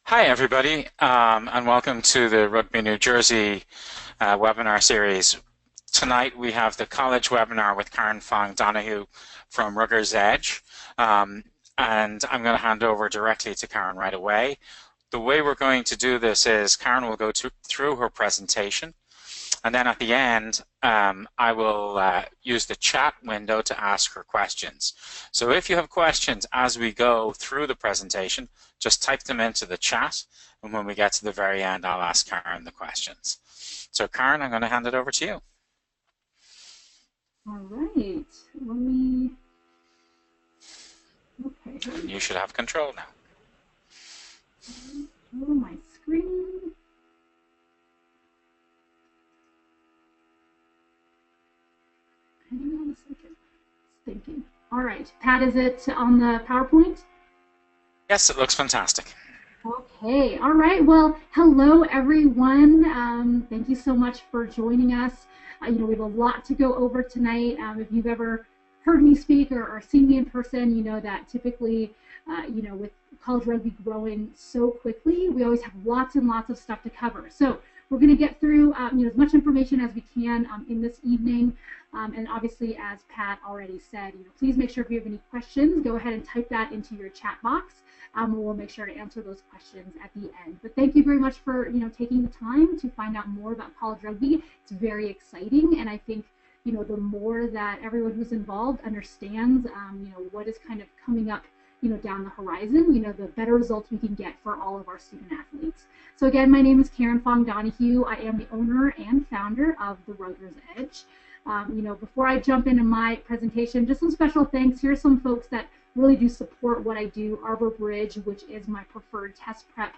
Hi, everybody, and welcome to the Rugby New Jersey webinar series. Tonight we have the college webinar with Karen Fong Donoghue from Rugger's Edge, and I'm going to hand over directly to Karen right away. The way we're going to do this is Karen will go through her presentation, and then at the end I will use the chat window to ask her questions. So if you have questions as we go through the presentation, just type them into the chat, and when we get to the very end, I'll ask Karen the questions. So Karen, I'm going to hand it over to you. All right, let me, okay. You should have control now. Show my screen. Hang on a second, it's thinking. All right, Pat, is it on the PowerPoint? Yes, it looks fantastic. Okay, all right. Well, hello, everyone. Thank you so much for joining us. We have a lot to go over tonight. If you've ever heard me speak or seen me in person, you know that typically, with college rugby growing so quickly, we always have lots and lots of stuff to cover. So we're going to get through as much information as we can in this evening. And obviously, as Pat already said, please make sure if you have any questions, go ahead and type that into your chat box. We'll make sure to answer those questions at the end. But thank you very much for taking the time to find out more about college rugby. It's very exciting, and I think the more that everyone who's involved understands what is kind of coming up down the horizon, the better results we can get for all of our student athletes. So again, my name is Karen Fong Donoghue. I am the owner and founder of the Rugger's Edge. Before I jump into my presentation, just some special thanks. Here are some folks that really do support what I do. Arbor Bridge, which is my preferred test prep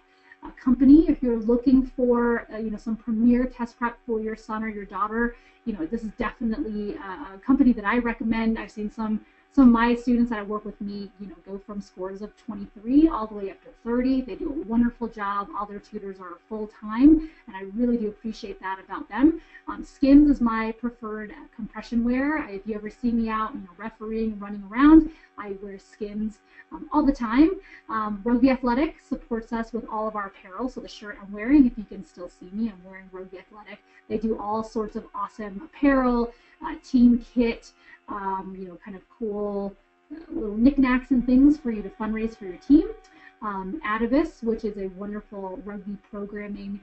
company. If you're looking for some premier test prep for your son or your daughter, this is definitely a company that I recommend. I've seen some of my students that work with me, go from scores of 23 all the way up to 30. They do a wonderful job. All their tutors are full-time, and I really do appreciate that about them. Skims is my preferred compression wear. If you ever see me out, refereeing, running around, I wear Skims all the time. Rugby Athletic supports us with all of our apparel. So the shirt I'm wearing, if you can still see me, I'm wearing Rugby Athletic. They do all sorts of awesome apparel, team kit, kind of cool little knickknacks and things for you to fundraise for your team. Atavis, which is a wonderful rugby programming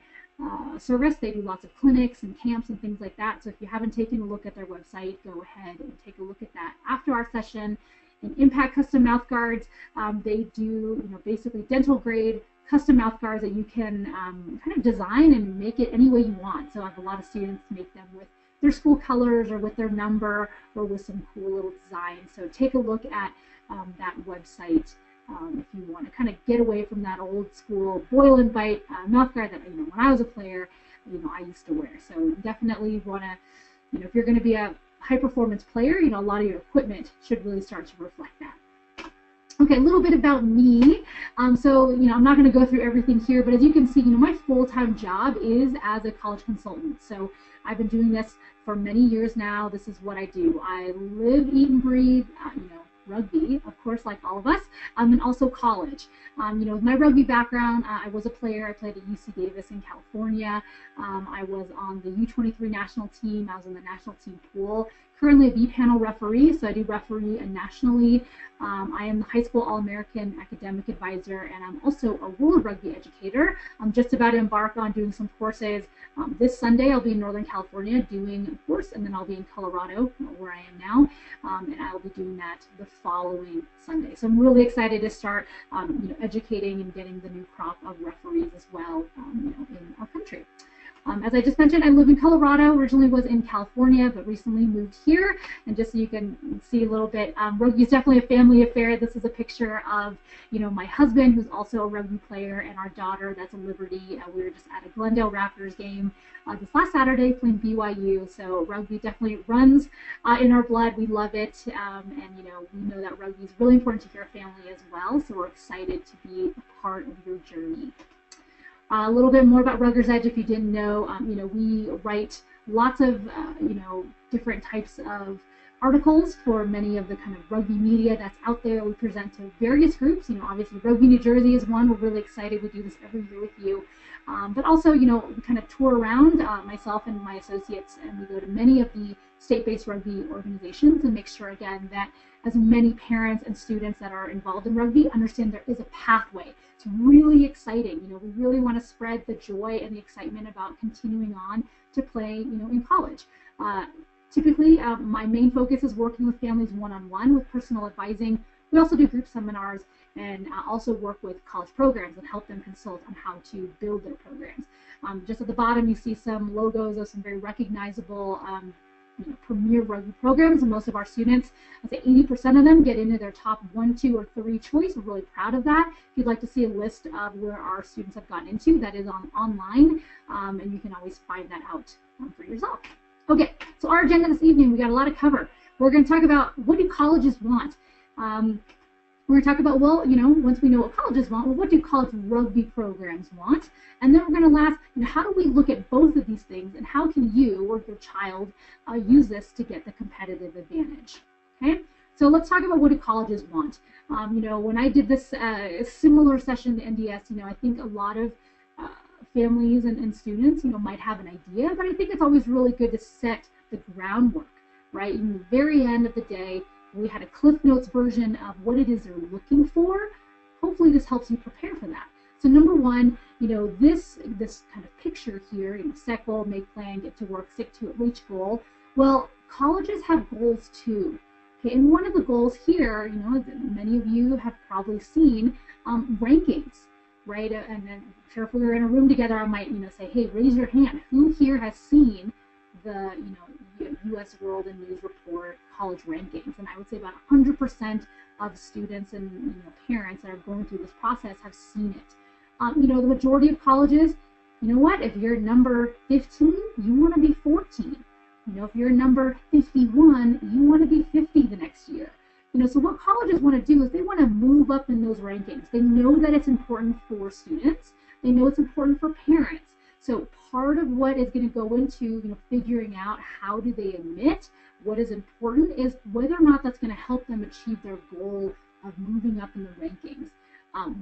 service. They do lots of clinics and camps and things like that. So if you haven't taken a look at their website, go ahead and take a look at that after our session. And Impact Custom Mouth Guards, they do basically dental grade custom mouth guards that you can kind of design and make it any way you want. So I have a lot of students make them with their school colors or with their number or with some cool little designs. So take a look at that website if you want to kind of get away from that old school boil and bite mouth guard that when I was a player, I used to wear. So definitely want to, if you're going to be a high performance player, a lot of your equipment should really start to reflect that. Okay, a little bit about me. So, I'm not going to go through everything here, but as you can see, my full-time job is as a college consultant. So I've been doing this for many years now. This is what I do. I live, eat, and breathe, rugby, of course, like all of us, and also college. With my rugby background, I was a player. I played at UC Davis in California. I was on the U23 national team. I was in the national team pool. Currently a B-panel referee, so I do referee nationally. I am the high school All-American academic advisor, and I'm also a World Rugby educator. I'm just about to embark on doing some courses. This Sunday, I'll be in Northern California doing a course, and then I'll be in Colorado, where I am now, and I'll be doing that the following Sunday. So I'm really excited to start, educating and getting the new crop of referees as well, in our country. As I just mentioned, I live in Colorado, originally was in California, but recently moved here. And just so you can see a little bit, rugby is definitely a family affair. This is a picture of, my husband, who's also a rugby player, and our daughter, that's a Liberty. We were just at a Glendale Raptors game this last Saturday playing BYU. So rugby definitely runs in our blood. We love it. And, we know that rugby is really important to your family as well. So we're excited to be a part of your journey. A little bit more about Rugger's Edge, if you didn't know, we write lots of, different types of articles for many of the kind of rugby media that's out there. We present to various groups. Obviously Rugby New Jersey is one. We're really excited. We do this every year with you. But also, we kind of tour around, myself and my associates, and we go to many of the state-based rugby organizations and make sure, again, that as many parents and students that are involved in rugby understand there is a pathway. It's really exciting. We really want to spread the joy and the excitement about continuing on to play, in college. Typically, my main focus is working with families one-on-one with personal advising. We also do group seminars and also work with college programs and help them consult on how to build their programs. Just at the bottom, you see some logos of some very recognizable premier rugby programs, and most of our students, I'd say 80% of them, get into their top 1, 2, or 3 choice. We're really proud of that. If you'd like to see a list of where our students have gotten into, that is online, and you can always find that out for yourself. Okay, so our agenda this evening, we got a lot to cover. We're going to talk about, what do colleges want? We're going to talk about, well, once we know what colleges want, well, what do college rugby programs want? And then we're going to ask, how do we look at both of these things, and how can you or your child use this to get the competitive advantage? Okay, so let's talk about what do colleges want. When I did this similar session to NDS, I think a lot of families and students, might have an idea, but I think it's always really good to set the groundwork, right? In the very end of the day, we had a Cliff Notes version of what it is they're looking for. Hopefully this helps you prepare for that. So number one, this kind of picture here, set goal, make plan, get to work, stick to it, reach goal. Well, colleges have goals too. Okay, and one of the goals here, many of you have probably seen rankings, right? And then I'm sure if we were in a room together, I might, say, hey, raise your hand. Who here has seen the, U.S. World and News Report college rankings? And I would say about 100% of students and parents that are going through this process have seen it. The majority of colleges, if you're number 15, you want to be 14. If you're number 51, you want to be 50 the next year. So what colleges want to do is they want to move up in those rankings. They know that it's important for students. They know it's important for parents. So part of what is going to go into, figuring out how do they admit what is important is whether or not that's going to help them achieve their goal of moving up in the rankings.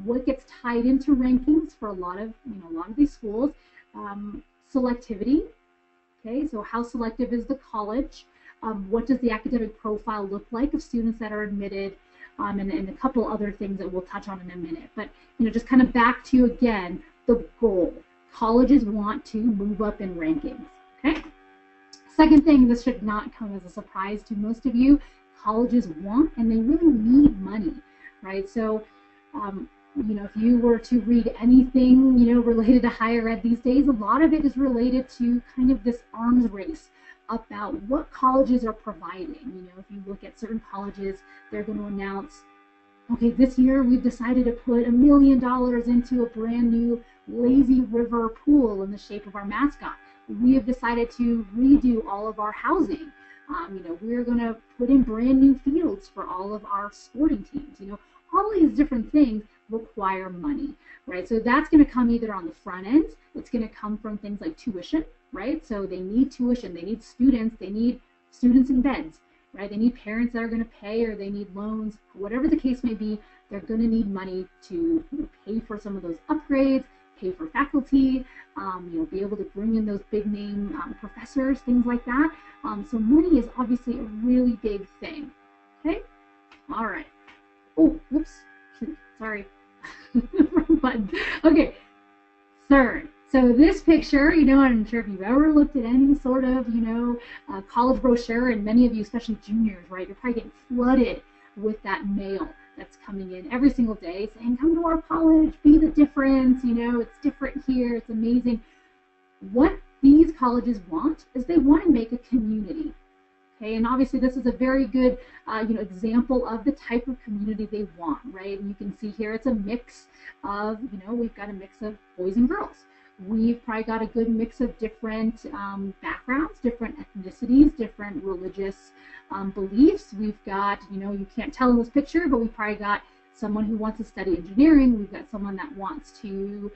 What gets tied into rankings for a lot of these schools, selectivity. Okay, so how selective is the college? What does the academic profile look like of students that are admitted? And a couple other things that we'll touch on in a minute. But just kind of back to, again, the goal. Colleges want to move up in rankings. Okay. Second thing, this should not come as a surprise to most of you. Colleges want and they really need money, right? So, if you were to read anything, related to higher ed these days, a lot of it is related to kind of this arms race about what colleges are providing. If you look at certain colleges, they're going to announce, okay, this year we've decided to put $1 million into a brand new lazy river pool in the shape of our mascot. We have decided to redo all of our housing. We're going to put in brand new fields for all of our sporting teams. All these different things require money, right? So that's going to come either on the front end. It's going to come from things like tuition, right? So they need tuition, they need students in beds, right? They need parents that are going to pay, or they need loans, whatever the case may be. They're going to need money to pay for some of those upgrades, pay for faculty, be able to bring in those big name professors, things like that. So money is obviously a really big thing. Okay, all right. Oh, whoops, sorry, wrong button. Okay, third. So this picture, I'm sure if you've ever looked at any sort of, college brochure, and many of you, especially juniors, right, you're probably getting flooded with that mail that's coming in every single day saying, come to our college, be the difference, it's different here, it's amazing. What these colleges want is they want to make a community. Okay, and obviously this is a very good example of the type of community they want, right? And you can see here it's a mix of, we've got a mix of boys and girls. We've probably got a good mix of different backgrounds, different ethnicities, different religious beliefs. We've got, you can't tell in this picture, but we've probably got someone who wants to study engineering. We've got someone that wants to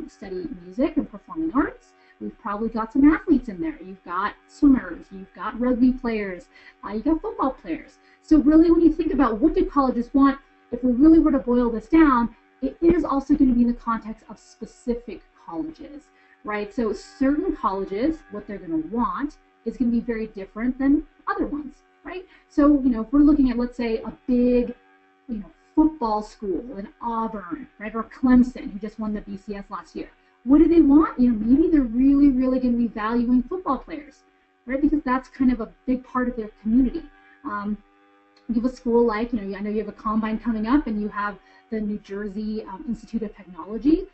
study music and performing arts. We've probably got some athletes in there. You've got swimmers, you've got rugby players, you've got football players. So really, when you think about what do colleges want, if we really were to boil this down, it is also going to be in the context of specific colleges, right? So certain colleges, what they're going to want is going to be very different than other ones, right? So, if we're looking at, let's say, a big, football school in Auburn, right, or Clemson, who just won the BCS last year, what do they want? Maybe they're really, really going to be valuing football players, right? Because that's kind of a big part of their community. You have a school like, I know you have a combine coming up and you have the New Jersey Institute of Technology.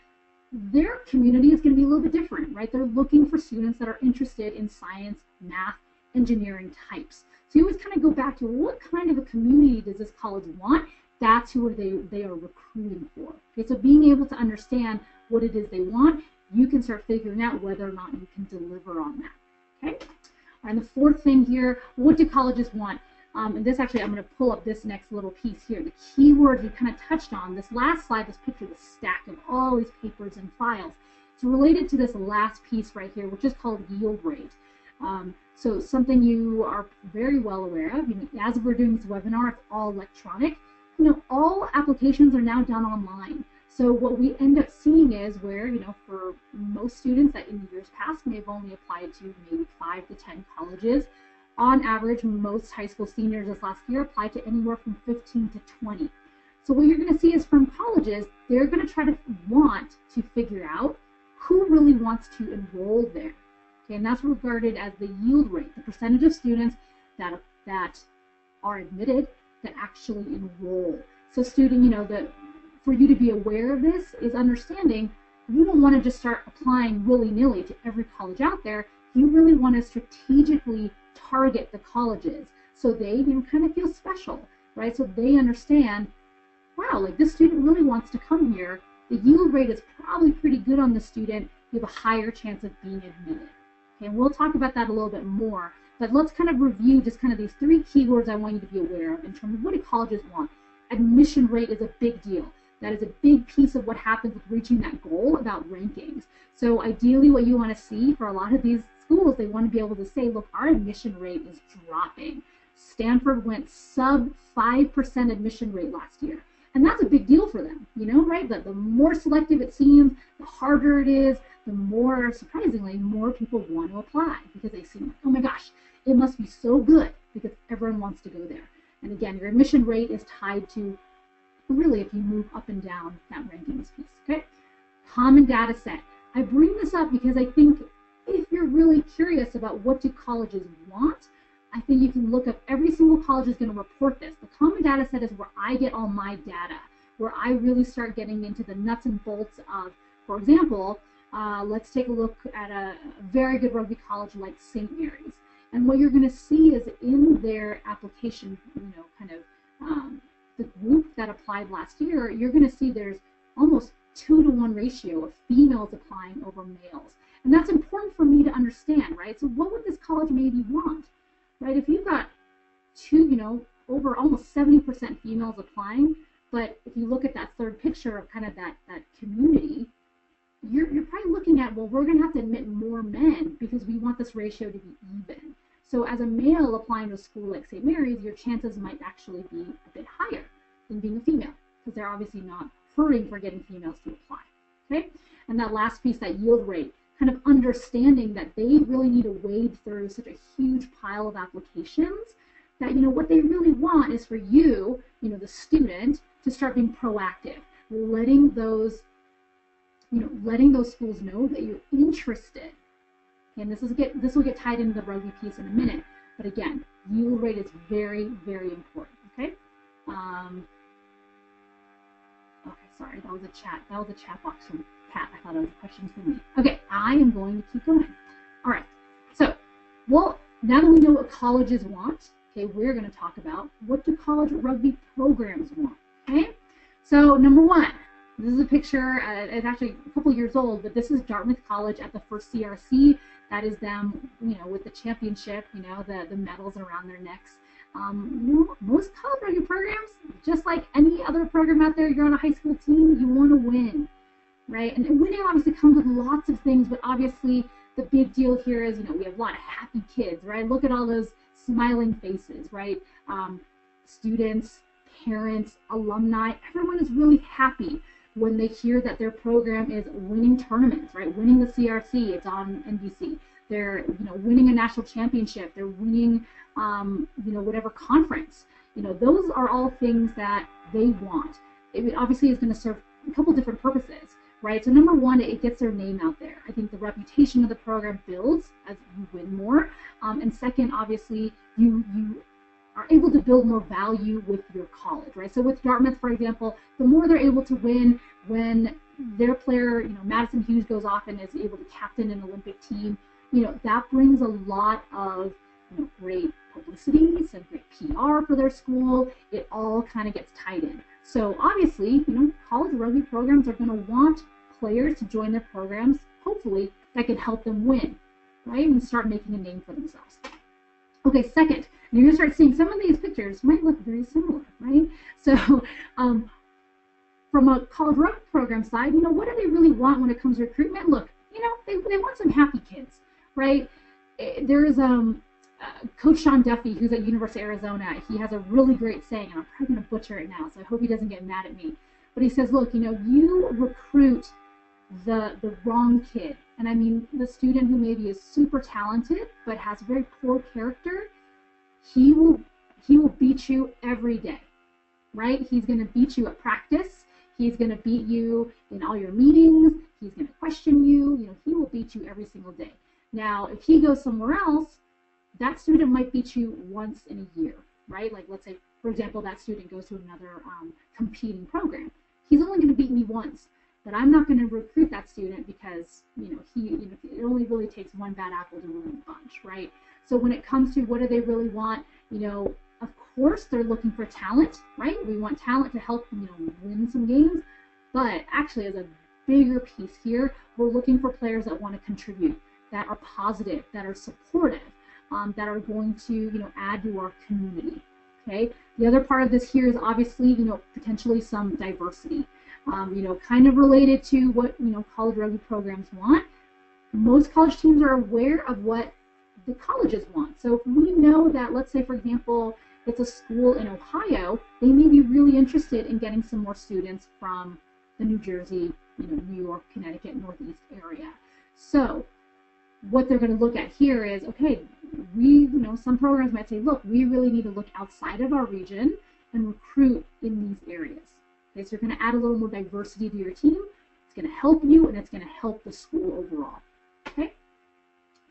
Their community is going to be a little bit different, right? They're looking for students that are interested in science, math, engineering types. So you always kind of go back to what kind of a community does this college want? That's who they are recruiting for. Okay, so being able to understand what it is they want, you can start figuring out whether or not you can deliver on that. Okay, and the fourth thing here, what do colleges want? And this actually, I'm going to pull up this next little piece here. The keywords we kind of touched on. This last slide, this picture, the stack of all these papers and files. It's related to this last piece right here, which is called yield rate. So something you are very well aware of. As we're doing this webinar, it's all electronic. All applications are now done online. So what we end up seeing is where, for most students that in years past may have only applied to maybe 5 to 10 colleges, on average, most high school seniors this last year applied to anywhere from 15 to 20. So what you're going to see is from colleges, they're going to try to want to figure out who really wants to enroll there. Okay, and that's regarded as the yield rate, the percentage of students that are admitted that actually enroll. So for you to be aware of this is understanding you don't want to just start applying willy-nilly to every college out there. You really want to strategically target the colleges so they kind of feel special, right? So they understand, wow, like this student really wants to come here. The yield rate is probably pretty good on the student. You have a higher chance of being admitted. Okay, and we'll talk about that a little bit more, but let's kind of review just kind of these 3 keywords I want you to be aware of in terms of what do colleges want. Admission rate is a big deal. That is a big piece of what happens with reaching that goal about rankings. So ideally what you want to see for a lot of these schools, they want to be able to say, look, our admission rate is dropping. Stanford went sub 5% admission rate last year. And that's a big deal for them, right? The more selective it seems, the harder it is, the more, surprisingly, more people want to apply because they seem like, oh my gosh, it must be so good because everyone wants to go there. And again, your admission rate is tied to really if you move up and down that rankings piece, okay? Common data set. I bring this up because I think if you're really curious about what do colleges want, I think you can look up every single college is going to report this. The common data set is where I get all my data, where I really start getting into the nuts and bolts of, for example, let's take a look at a very good rugby college like St. Mary's. And what you're going to see is in their application, the group that applied last year, you're going to see there's almost 2-to-1 ratio of females applying over males. And that's important for me to understand, right? So what would this college maybe want, right? If you've got over almost 70% females applying, but if you look at that third picture of kind of that community, you're probably looking at, well, we're going to have to admit more men because we want this ratio to be even. So as a male applying to a school like St. Mary's, your chances might actually be a bit higher than being a female because they're obviously not hurting for getting females to apply, okay? And that last piece, that yield rate, kind of understanding that they really need to wade through such a huge pile of applications that, what they really want is for you, the student, to start being proactive, letting those schools know that you're interested. And this will get tied into the rugby piece in a minute. But again, yield rate is very, very important. Okay. Okay, sorry, that was a chat. That was a chat box from Pat. I thought it was a question for me. Okay, I am going to keep going. All right. So, well, now that we know what colleges want, okay, we're going to talk about what do college rugby programs want. Okay. So, number 1. This is a picture, it's actually a couple years old, but this is Dartmouth College at the first CRC. That is them, with the championship, the medals around their necks. Most college rugby programs, just like any other program out there, you're on a high school team, you want to win, right? And winning obviously comes with lots of things, but obviously the big deal here is, we have a lot of happy kids, right? Look at all those smiling faces, right? Students, parents, alumni, everyone is really happy when they hear that their program is winning tournaments, right? Winning the CRC, it's on NBC. They're, winning a national championship. They're winning, whatever conference. Those are all things that they want. It obviously is going to serve a couple different purposes, right? So number one, it gets their name out there. I think the reputation of the program builds as you win more. And second, obviously, you are able to build more value with your college, right? So with Dartmouth, for example, the more they're able to win when their player, Madison Hughes goes off and is able to captain an Olympic team, that brings a lot of great publicity, some great PR for their school. It all kind of gets tied in. So obviously, college rugby programs are going to want players to join their programs, hopefully, that can help them win, right? And start making a name for themselves. Okay, second, you're going to start seeing some of these pictures might look very similar, right? So from a college rugby program side, what do they really want when it comes to recruitment? Look, they want some happy kids, right? There's Coach Sean Duffy, who's at University of Arizona. He has a really great saying, and I'm probably going to butcher it now, so I hope he doesn't get mad at me. But he says, look, you recruit the wrong kid. And I mean the student who maybe is super talented but has very poor character, he will beat you every day, right? He's going to beat you at practice. He's going to beat you in all your meetings. He's going to question you. He will beat you every single day. Now, if he goes somewhere else, that student might beat you once in a year, right? Like, let's say, for example, that student goes to another competing program. He's only going to beat me once, but I'm not going to recruit that student because, it only really takes one bad apple to ruin the bunch, right? So when it comes to what do they really want, of course they're looking for talent, right? We want talent to help, win some games, but actually as a bigger piece here, we're looking for players that want to contribute, that are positive, that are supportive, that are going to, add to our community, okay? The other part of this here is obviously, potentially some diversity, kind of related to what, college rugby programs want. Most college teams are aware of what the colleges want. So if we know that, let's say, for example, it's a school in Ohio, they may be really interested in getting some more students from the New Jersey, New York, Connecticut, Northeast area. So what they're going to look at here is, okay, some programs might say, look, we really need to look outside of our region and recruit in these areas. Okay, so you're going to add a little more diversity to your team. It's going to help you, and it's going to help the school overall. Okay.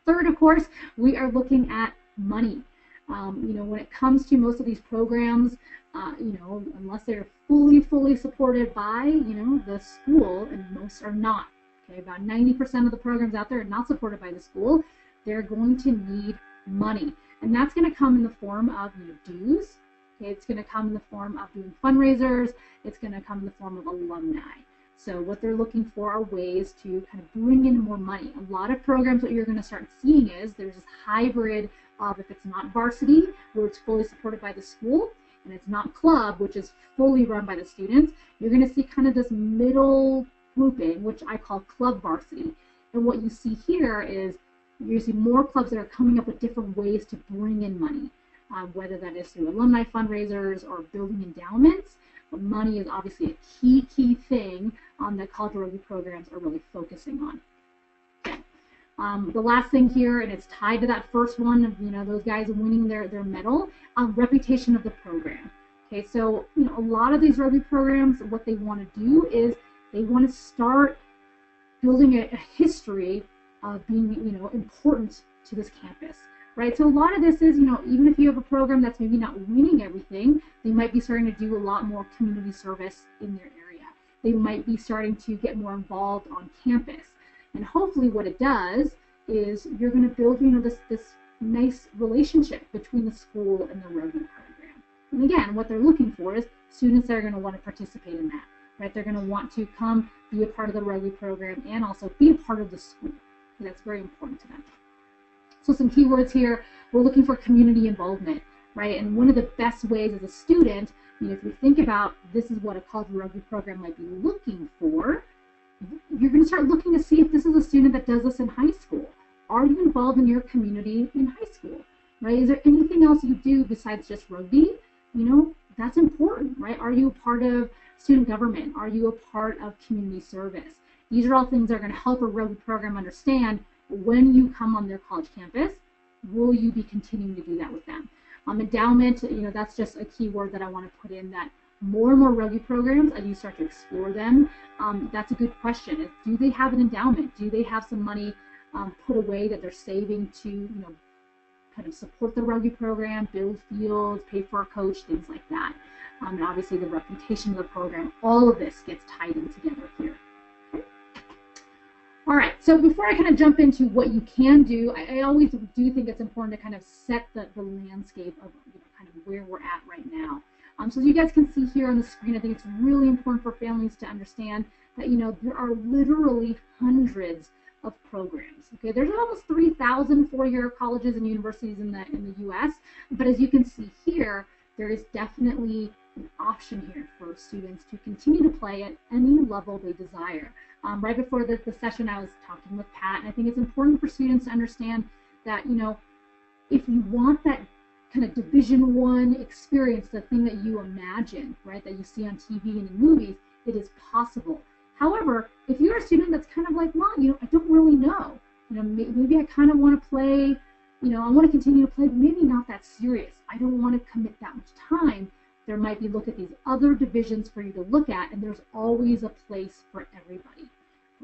Third, of course, we are looking at money. When it comes to most of these programs, unless they're fully supported by, the school, and most are not. Okay, about 90% of the programs out there are not supported by the school. They're going to need money, and that's going to come in the form of dues. Okay, it's going to come in the form of doing fundraisers. It's going to come in the form of alumni. So what they're looking for are ways to kind of bring in more money. A lot of programs, what you're going to start seeing is there's this hybrid of, if it's not varsity, where it's fully supported by the school, and it's not club, which is fully run by the students, you're going to see kind of this middle grouping, which I call club varsity. And what you see here is you see more clubs that are coming up with different ways to bring in money, whether that is through alumni fundraisers or building endowments. But money is obviously a key thing that college rugby programs are really focusing on. Okay. The last thing here, and it's tied to that first one of those guys winning their medal, reputation of the program. Okay, so a lot of these rugby programs, what they want to do is they want to start building a history of being important to this campus. Right, so a lot of this is, even if you have a program that's maybe not winning everything, they might be starting to do a lot more community service in their area. They might be starting to get more involved on campus. And hopefully what it does is you're going to build, this nice relationship between the school and the rugby program. And again, what they're looking for is students that are going to want to participate in that. Right, they're going to want to come be a part of the rugby program and also be a part of the school. And that's very important to them. So some keywords here, we're looking for community involvement, right? And one of the best ways as a student, if you think about this is what a college rugby program might be looking for, you're going to start looking to see if this is a student that does this in high school. Are you involved in your community in high school, right? Is there anything else you do besides just rugby? That's important, right? Are you a part of student government? Are you a part of community service? These are all things that are going to help a rugby program understand when you come on their college campus, will you be continuing to do that with them? Endowment, that's just a key word that I want to put in, that more and more rugby programs, as you start to explore them, that's a good question. Do they have an endowment? Do they have some money put away that they're saving to, kind of support the rugby program, build fields, pay for a coach, things like that. And obviously the reputation of the program, all of this gets tied in together here. Okay. All right, so before I kind of jump into what you can do, I always do think it's important to kind of set the landscape of kind of where we're at right now. So as you guys can see here on the screen, I think it's really important for families to understand that, there are literally hundreds of programs. Okay, there's almost 3,000 four-year colleges and universities in the U.S., but as you can see here, there is definitely an option here for students to continue to play at any level they desire. Right before the session, I was talking with Pat, and I think it's important for students to understand that, if you want that kind of Division I experience, the thing that you imagine, right, that you see on TV and in movies, it is possible. However, if you're a student that's kind of like, well, I don't really know, maybe I kind of want to play, I want to continue to play, but maybe not that serious. I don't want to commit that much time. There might be look at these other divisions for you to look at, and there's always a place for everybody.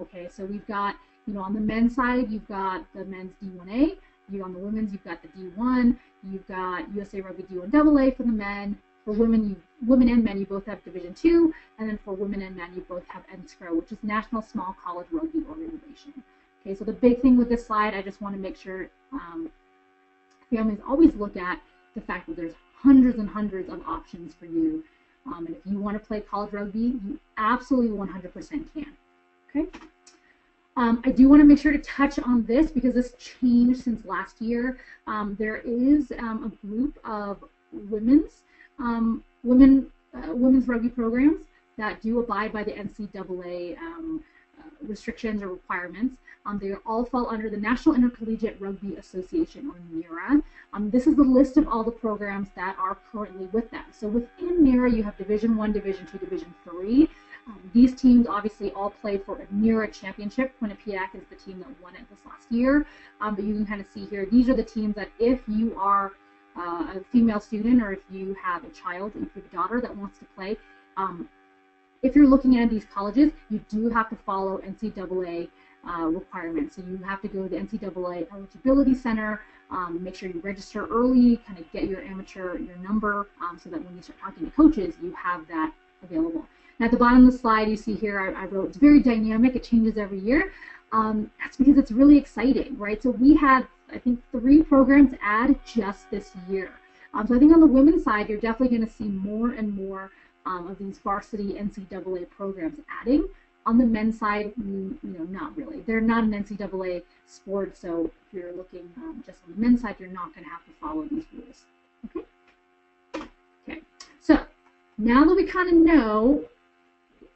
Okay, so we've got, on the men's side, you've got the men's D1A. On the women's, you've got the D1. You've got USA Rugby D1AA for the men. For women and men, you both have Division II, and then for women and men, you both have NSCRO, which is National Small College Rugby Organization. Okay, so the big thing with this slide, I just want to make sure families always look at the fact that there's hundreds and hundreds of options for you. And if you want to play college rugby, you absolutely 100% can. Okay. I do want to make sure to touch on this because this changed since last year. There is a group of women's rugby programs that do abide by the NCAA restrictions or requirements. They all fall under the National Intercollegiate Rugby Association, or NIRA. This is the list of all the programs that are currently with them. So within NIRA, you have Division I, Division II, Division III. These teams obviously all play for a NIRA championship. Quinnipiac is the team that won it this last year. But you can kind of see here, these are the teams that if you are a female student, or if you have a child, if you have a daughter that wants to play, if you're looking at these colleges, you do have to follow NCAA requirements. So you have to go to the NCAA Eligibility Center, make sure you register early, kind of get your number, so that when you start talking to coaches, you have that available. Now at the bottom of the slide, you see here, I wrote, it's very dynamic, it changes every year. That's because it's really exciting, right? So we had, I think, 3 programs add just this year. So I think on the women's side, you're definitely going to see more and more of these varsity NCAA programs adding. On the men's side, not really. They're not an NCAA sport, so if you're looking just on the men's side, you're not going to have to follow these rules. Okay. So now that we kind of know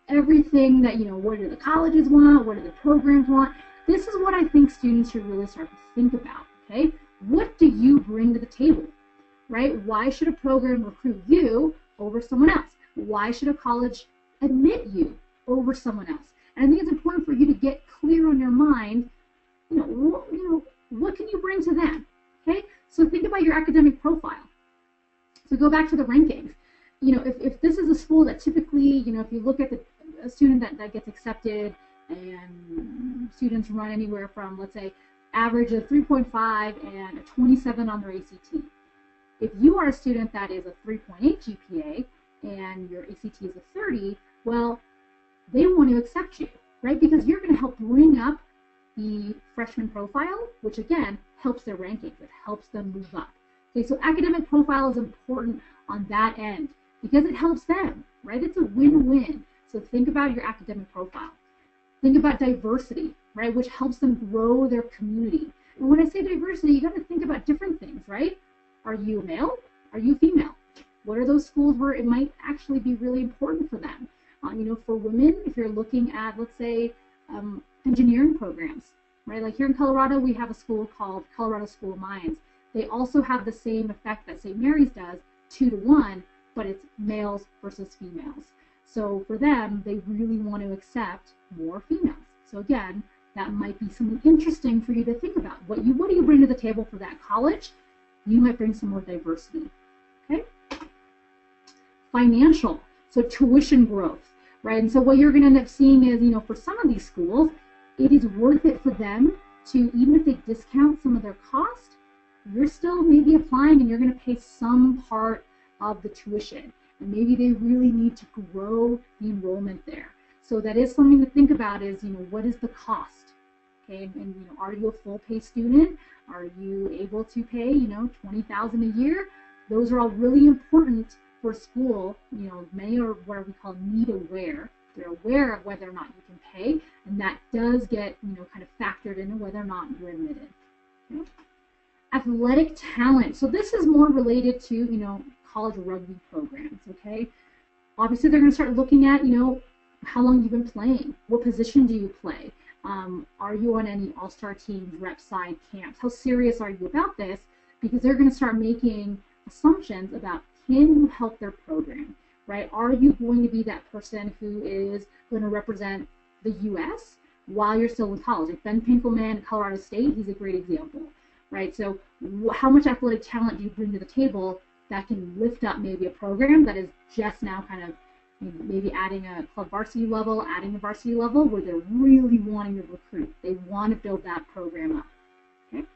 everything that, what do the colleges want, what do the programs want, this is what I think students should really start to think about, okay? What do you bring to the table, right? Why should a program recruit you over someone else? Why should a college admit you over someone else? And I think it's important for you to get clear on your mind, what can you bring to them, okay? So think about your academic profile. So go back to the rankings. If this is a school that typically, if you look at a student that gets accepted, and students run anywhere from, let's say, average of 3.5 and a 27 on their ACT. If you are a student that is a 3.8 GPA and your ACT is a 30, well, they want to accept you, right? Because you're going to help bring up the freshman profile, which again helps their rankings. It helps them move up. Okay, so academic profile is important on that end because it helps them, right? It's a win-win. So think about your academic profile. Think about diversity, right? Which helps them grow their community. And when I say diversity, you got to think about different things, right? Are you male? Are you female? What are those schools where it might actually be really important for them? For women, if you're looking at, let's say, engineering programs, right? Like here in Colorado, we have a school called Colorado School of Mines. They also have the same effect that St. Mary's does, 2-to-1, but it's males versus females. So for them, they really want to accept more females. So again, that might be something interesting for you to think about. What do you bring to the table for that college? You might bring some more diversity. Okay. Financial, so tuition growth, right? And so what you're going to end up seeing is, for some of these schools, it is worth it for them to, even if they discount some of their cost, you're still maybe applying and you're going to pay some part of the tuition. And maybe they really need to grow the enrollment there. So that is something to think about is, what is the cost? Okay, and are you a full pay student? Are you able to pay, $20,000 a year? Those are all really important for school. Many are what we call need aware. They're aware of whether or not you can pay, and that does get, kind of factored into whether or not you're admitted. Okay. Athletic talent. So this is more related to, college rugby programs, okay? Obviously, they're going to start looking at, how long you've been playing. What position do you play? Are you on any all-star teams, rep side camps? How serious are you about this? Because they're going to start making assumptions about, can you help their program, right? Are you going to be that person who is going to represent the U.S. while you're still in college? Like Ben Pinkelman at Colorado State, he's a great example, right? So how much athletic talent do you bring to the table that can lift up maybe a program that is just now kind of maybe adding a club varsity level, adding a varsity level where they're really wanting to recruit. They want to build that program up. Okay.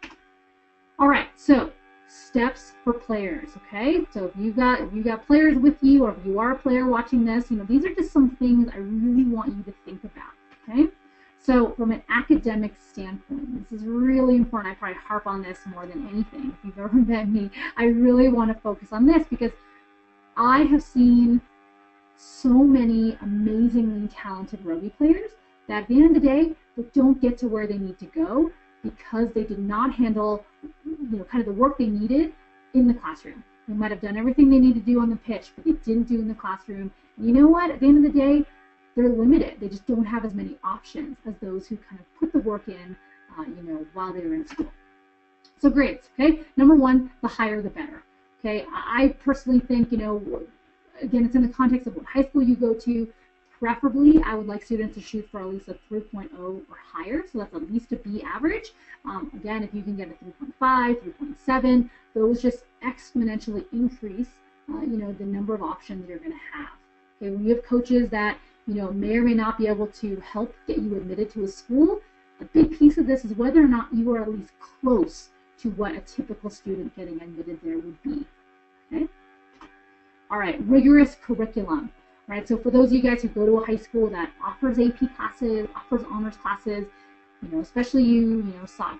All right. So steps for players. Okay. So if you got players with you, or if you are a player watching this, these are just some things I really want you to think about. Okay. So from an academic standpoint, this is really important. I probably harp on this more than anything. If you've ever met me, I really want to focus on this because I have seen so many amazingly talented rugby players that at the end of the day, they don't get to where they need to go because they did not handle, kind of the work they needed in the classroom. They might have done everything they need to do on the pitch, but they didn't do in the classroom. And you know what? At the end of the day, they're limited. They just don't have as many options as those who kind of put the work in, while they were in school. So grades, okay? Number one, the higher the better. Okay, I personally think, again, it's in the context of what high school you go to. Preferably, I would like students to shoot for at least a 3.0 or higher, so that's at least a B average. Again, if you can get a 3.5, 3.7, those just exponentially increase, the number of options you're going to have. Okay, when you have coaches that, may or may not be able to help get you admitted to a school, a big piece of this is whether or not you are at least close to what a typical student getting admitted there would be. Okay. All right, rigorous curriculum, right? So for those of you guys who go to a high school that offers AP classes, offers honors classes, especially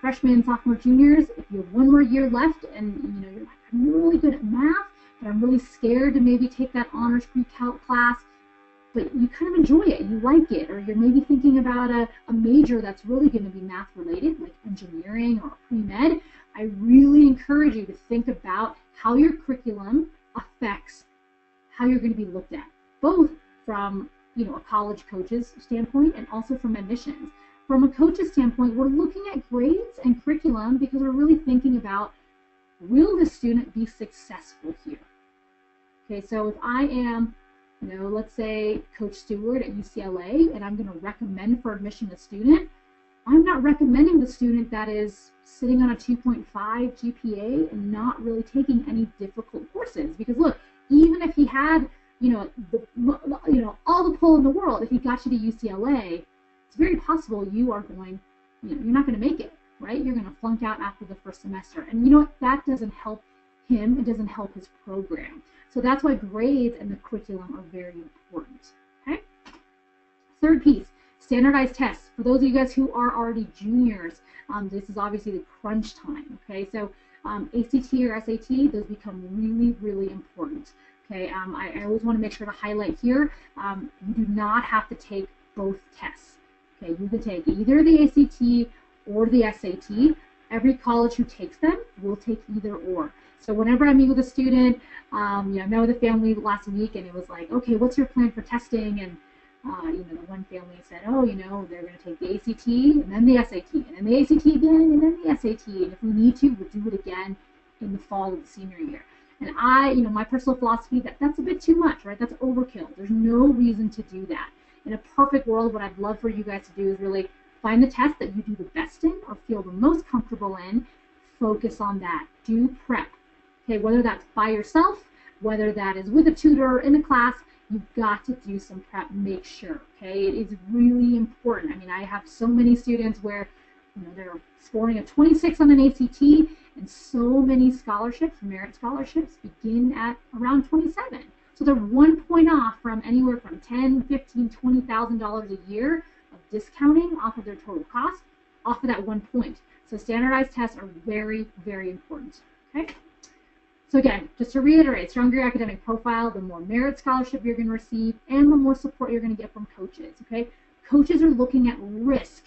freshmen, sophomore, juniors, if you have one more year left and, you're like, I'm really good at math, but I'm really scared to maybe take that honors pre-calc class, but you kind of enjoy it, you like it, or you're maybe thinking about a major that's really going to be math related, like engineering or pre-med, I really encourage you to think about how your curriculum affects how you're going to be looked at, both from a college coach's standpoint and also from admissions. From a coach's standpoint, we're looking at grades and curriculum because we're really thinking about, will the student be successful here? Okay, so if I am, let's say Coach Stewart at UCLA, and I'm going to recommend for admission a student, I'm not recommending the student that is sitting on a 2.5 GPA and not really taking any difficult courses. Because look, even if he had, all the pull in the world, if he got you to UCLA, it's very possible you are going, you're not going to make it, right? You're going to flunk out after the first semester. And that doesn't help him. It doesn't help his program. So that's why grades and the curriculum are very important, okay? Third piece, standardized tests. For those of you guys who are already juniors, this is obviously the crunch time, okay? So ACT or SAT, those become really, really important, okay? I always want to make sure to highlight here, you do not have to take both tests, okay? You can take either the ACT or the SAT. Every college who takes them will take either or. So whenever I meet with a student, I met with a family last week and it was like, okay, what's your plan for testing? And The one family said, oh, they're going to take the ACT and then the SAT and then the ACT again and then the SAT. And if we need to, we'll do it again in the fall of the senior year. And my personal philosophy, that's a bit too much, right? That's overkill. There's no reason to do that. In a perfect world, what I'd love for you guys to do is really find the test that you do the best in or feel the most comfortable in. Focus on that. Do prep. Okay, whether that's by yourself, whether that is with a tutor in a class, you've got to do some prep. Make sure, okay? It is really important. I mean, I have so many students where they're scoring a 26 on an ACT, and so many scholarships, merit scholarships, begin at around 27. So they're 1 point off from anywhere from $10,000, $15,000, $20,000 a year of discounting off of their total cost, off of that 1 point. So standardized tests are very, very important. Okay. So again, just to reiterate, stronger your academic profile, the more merit scholarship you're going to receive, and the more support you're going to get from coaches. Okay. Coaches are looking at risk.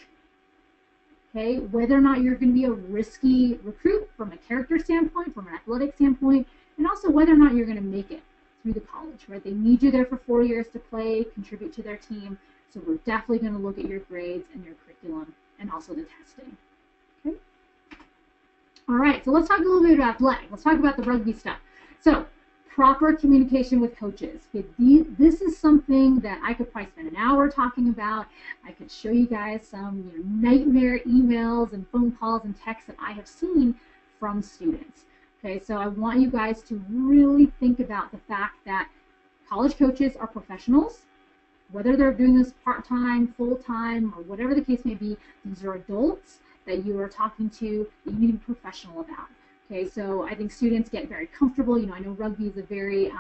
Okay, whether or not you're going to be a risky recruit from a character standpoint, from an athletic standpoint, and also whether or not you're going to make it through the college, right? They need you there for 4 years to play, contribute to their team. So we're definitely going to look at your grades and your curriculum and also the testing. Okay. All right, so let's talk a little bit about athletic. Let's talk about the rugby stuff. So proper communication with coaches. Okay, this is something that I could probably spend an hour talking about. I could show you guys some nightmare emails and phone calls and texts that I have seen from students. Okay, so I want you guys to really think about the fact that college coaches are professionals. Whether they're doing this part-time, full-time, or whatever the case may be, these are adults that you are talking to that you need to be professional about. Okay, so I think students get very comfortable. I know rugby is a very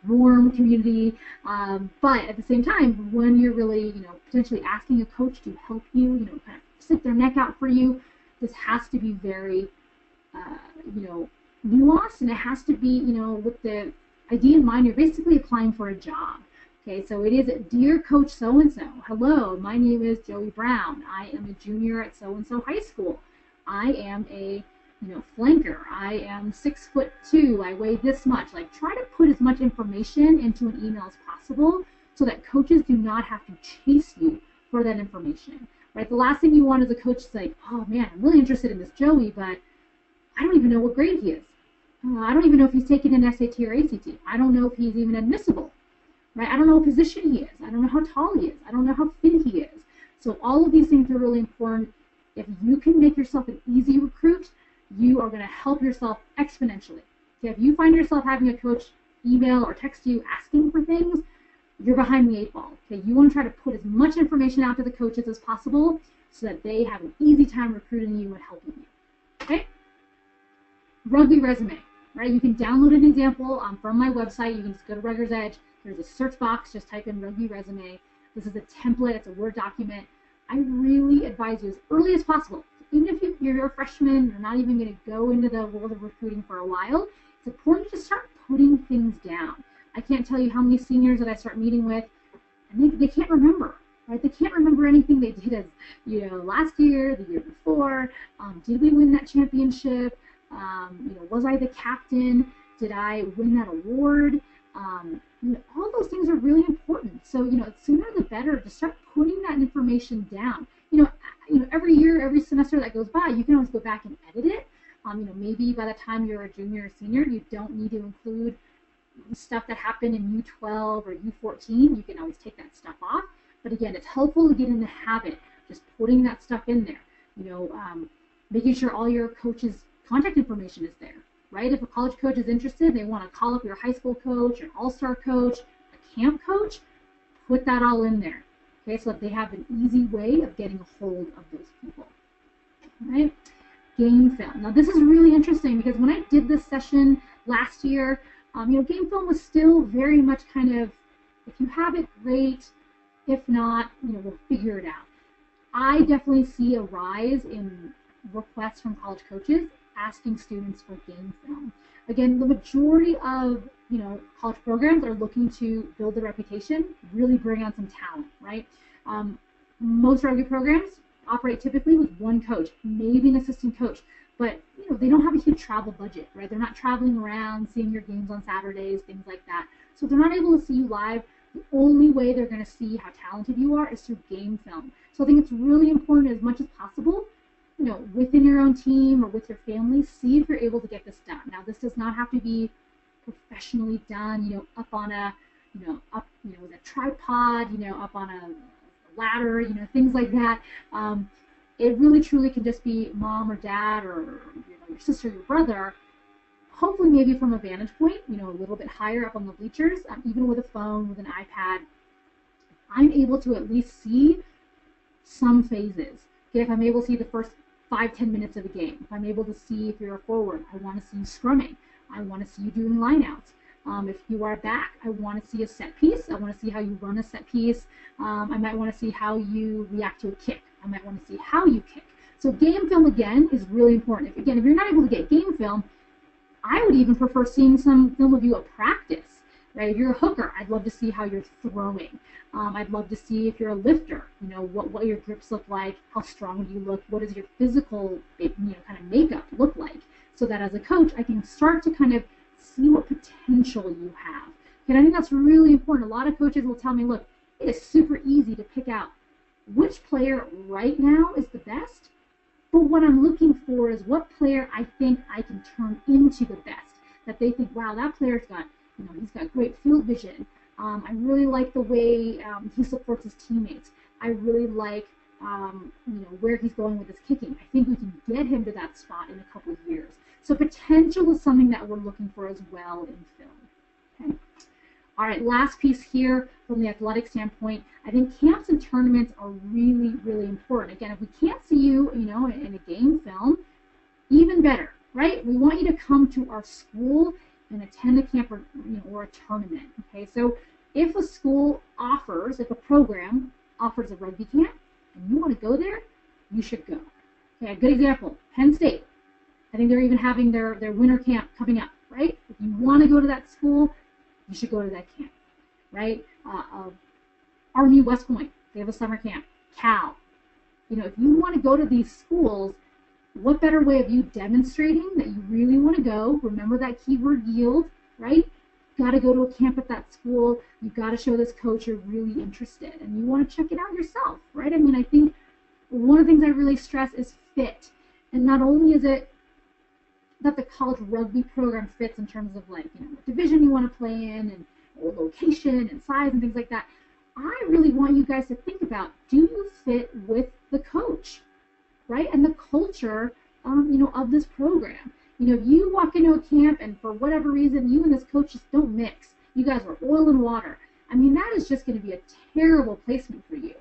warm community, but at the same time, when you're really, potentially asking a coach to help you, kind of stick their neck out for you, this has to be very, nuanced, and it has to be, with the idea in mind, you're basically applying for a job. Okay, so it is, dear Coach so-and-so, hello, my name is Joey Brown. I am a junior at so-and-so high school. I am a flanker. I am 6'2". I weigh this much. Like, try to put as much information into an email as possible so that coaches do not have to chase you for that information. Right? The last thing you want is a coach to say, oh man, I'm really interested in this Joey, but I don't even know what grade he is. I don't even know if he's taken an SAT or ACT. I don't know if he's even admissible. Right? I don't know what position he is. I don't know how tall he is. I don't know how thin he is. So all of these things are really important. If you can make yourself an easy recruit, you are going to help yourself exponentially. Okay, if you find yourself having a coach email or text you asking for things, you're behind the 8 ball. Okay, you want to try to put as much information out to the coaches as possible so that they have an easy time recruiting you and helping you. Okay? Rugby resume, right? You can download an example from my website. You can just go to Rugger's Edge. There's a search box. Just type in rugby resume. This is a template. It's a Word document. I really advise you as early as possible. Even if you're a freshman, you're not even going to go into the world of recruiting for a while, it's important to start putting things down. I can't tell you how many seniors that I start meeting with, and they can't remember, right? They can't remember anything they did as, last year, the year before. Did we win that championship? Was I the captain? Did I win that award? All those things are really important. So, the sooner the better to start putting that information down. Every year, every semester that goes by, you can always go back and edit it. Maybe by the time you're a junior or senior, you don't need to include stuff that happened in U12 or U14. You can always take that stuff off. But again, it's helpful to get in the habit, just putting that stuff in there. Making sure all your coaches' contact information is there, right? If a college coach is interested, they want to call up your high school coach, your all-star coach, a camp coach, put that all in there. Okay, so that they have an easy way of getting a hold of those people. All right, game film. Now this is really interesting because when I did this session last year, game film was still very much kind of, if you have it, great. If not, we'll figure it out. I definitely see a rise in requests from college coaches asking students for game film. Again, the majority of college programs are looking to build their reputation, really bring on some talent, right? Most rugby programs operate typically with one coach, maybe an assistant coach, but they don't have a huge travel budget, right? They're not traveling around, seeing your games on Saturdays, things like that. So if they're not able to see you live, The only way they're going to see how talented you are is through game film. So I think it's really important, as much as possible, within your own team or with your family, see if you're able to get this done. Now, this does not have to be professionally done, up on a, with a tripod, up on a ladder, things like that. It really truly can just be mom or dad or your sister, your brother, hopefully maybe from a vantage point, a little bit higher up on the bleachers, even with a phone, with an iPad. I'm able to at least see some phases. Okay, if I'm able to see the first 5-10 minutes of a game, if I'm able to see if you're a forward, I want to see you scrumming. I want to see you doing lineouts. If you are back, I want to see a set piece. I want to see how you run a set piece. I might want to see how you react to a kick. I might want to see how you kick. So game film, again, is really important. If you're not able to get game film, I would even prefer seeing some film of you at practice, right? If you're a hooker, I'd love to see how you're throwing. I'd love to see if you're a lifter, what your grips look like, how strong do you look, what does your physical, kind of makeup look like, so that as a coach, I can start to kind of see what potential you have. And I think that's really important. A lot of coaches will tell me, look, it is super easy to pick out which player right now is the best, but what I'm looking for is what player I think I can turn into the best. That they think, wow, that player's got, he's got great field vision. I really like the way he supports his teammates. I really like, where he's going with his kicking. I think we can get him to that spot in a couple of years. So potential is something that we're looking for as well in film. Okay. All right, last piece here from the athletic standpoint. I think camps and tournaments are really, really important. Again, if we can't see you, in a game film, even better, right? We want you to come to our school and attend a camp or a tournament. Okay, so if a school offers, if a program offers a rugby camp and you want to go there, you should go. Okay, a good example, Penn State. I think they're even having their winter camp coming up, right? If you want to go to that school, you should go to that camp, right? Army West Point, they have a summer camp. Cal. If you want to go to these schools, what better way of you demonstrating that you really want to go? Remember that keyword yield, right? You've got to go to a camp at that school. You've got to show this coach you're really interested and you want to check it out yourself, right? I think one of the things I really stress is fit. And not only is it that the college rugby program fits in terms of what division you want to play in and or location and size and things like that. I really want you guys to think about, do you fit with the coach, right? And the culture, of this program. If you walk into a camp and for whatever reason, you and this coach just don't mix, you guys are oil and water. That is just going to be a terrible placement for you,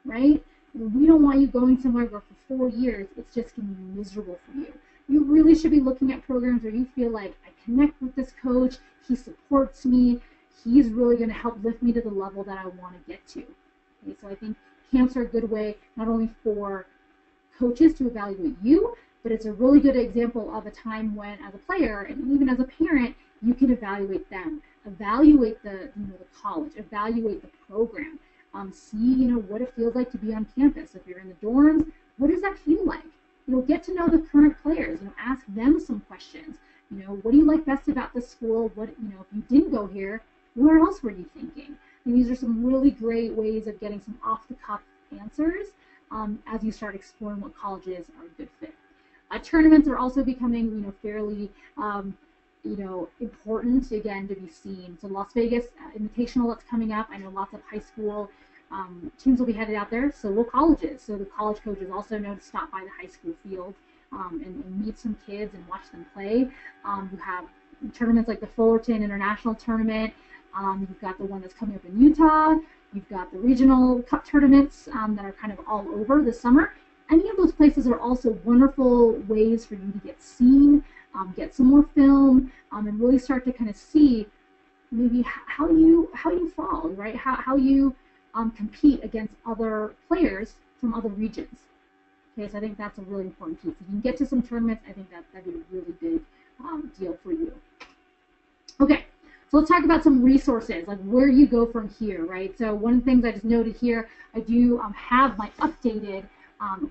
right? We don't want you going somewhere where for 4 years, it's just going to be miserable for you. You really should be looking at programs where you feel like, I connect with this coach, he supports me, he's really going to help lift me to the level that I want to get to. Okay, so I think camps are a good way, not only for coaches to evaluate you, but it's a really good example of a time when, as a player and even as a parent, you can evaluate them, evaluate the college, evaluate the program, see what it feels like to be on campus. If you're in the dorms, what does that feel like? Get to know the current players. Ask them some questions. What do you like best about this school? What, if you didn't go here, where else were you thinking? And these are some really great ways of getting some off-the-cuff answers as you start exploring what colleges are a good fit. Tournaments are also becoming, fairly, important, again, to be seen. So Las Vegas Invitational that's coming up. I know lots of high school teams will be headed out there, so will colleges. So the college coaches also know to stop by the high school field and meet some kids and watch them play. You have tournaments like the Fullerton International Tournament. You've got the one that's coming up in Utah. You've got the regional cup tournaments that are kind of all over this summer. Any of those places are also wonderful ways for you to get seen, get some more film, and really start to kind of see maybe how you fall, right? How you compete against other players from other regions. Okay, so I think that's a really important piece. If you can get to some tournaments, I think that'd be a really big deal for you. Okay, so let's talk about some resources, like where you go from here, right? So one of the things I just noted here, I do have my updated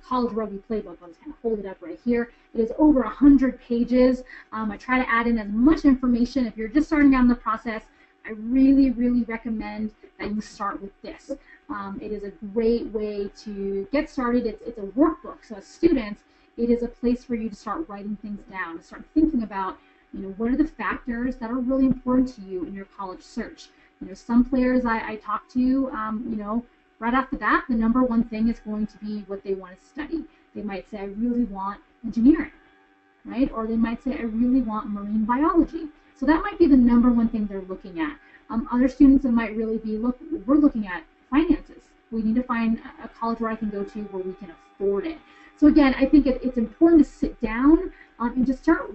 college rugby playbook. I'll just kind of hold it up right here. It is over 100 pages. I try to add in as much information. If you're just starting out in the process, I really, really recommend that you start with this. It is a great way to get started. It's a workbook. So as students, it is a place for you to start writing things down, to start thinking about, what are the factors that are really important to you in your college search. Some players I talk to, right off the bat, the number one thing is going to be what they want to study. They might say, I really want engineering, right? Or they might say, I really want marine biology. So that might be the number one thing they're looking at. Other students, it might really be, we're looking at finances. We need to find a college where I can go to where we can afford it. So again, I think it's important to sit down and just start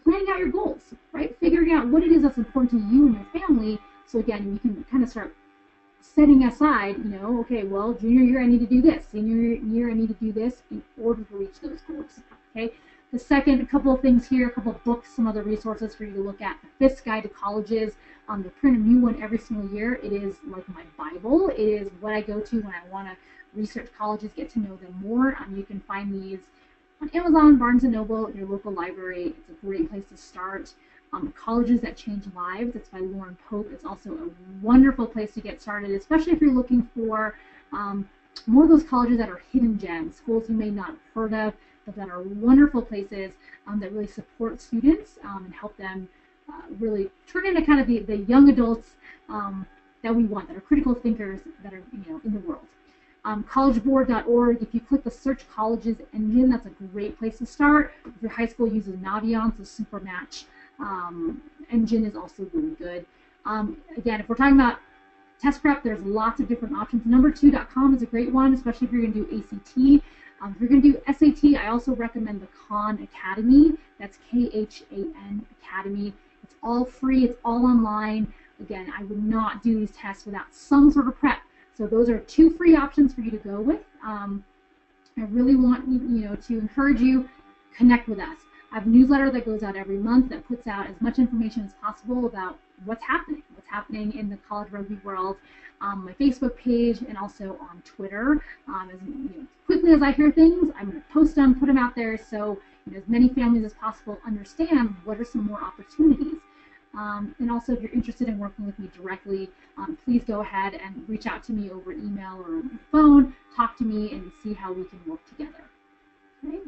planning out your goals, right? Figuring out what it is that's important to you and your family. So again, you can kind of start setting aside, okay, well, junior year I need to do this, senior year I need to do this in order to reach those goals, okay? The second, a couple of things here, a couple of books, some other resources for you to look at. The Fifth Guide to Colleges. They print a new one every single year. It is like my Bible. It is what I go to when I want to research colleges, get to know them more. You can find these on Amazon, Barnes & Noble, your local library. It's a great place to start. Colleges That Change Lives. It's by Lauren Pope. It's also a wonderful place to get started, especially if you're looking for more of those colleges that are hidden gems, schools you may not have heard of, but that are wonderful places that really support students and help them really turn into kind of the young adults that we want, that are critical thinkers that are in the world. Collegeboard.org. If you click the Search Colleges engine, that's a great place to start. If your high school uses Naviance, the Supermatch engine is also really good. Again, if we're talking about test prep, there's lots of different options. Number2.com is a great one, especially if you're going to do ACT. If you're going to do SAT, I also recommend the Khan Academy. That's Khan Academy. It's all free. It's all online. Again, I would not do these tests without some sort of prep. So those are two free options for you to go with. I really want to encourage you, connect with us. I have a newsletter that goes out every month that puts out as much information as possible about what's happening in the college rugby world. My Facebook page and also on Twitter. As quickly as I hear things, I'm going to post them, put them out there, so as many families as possible understand what are some more opportunities. And also, if you're interested in working with me directly, please go ahead and reach out to me over email or phone, talk to me, and see how we can work together. Okay.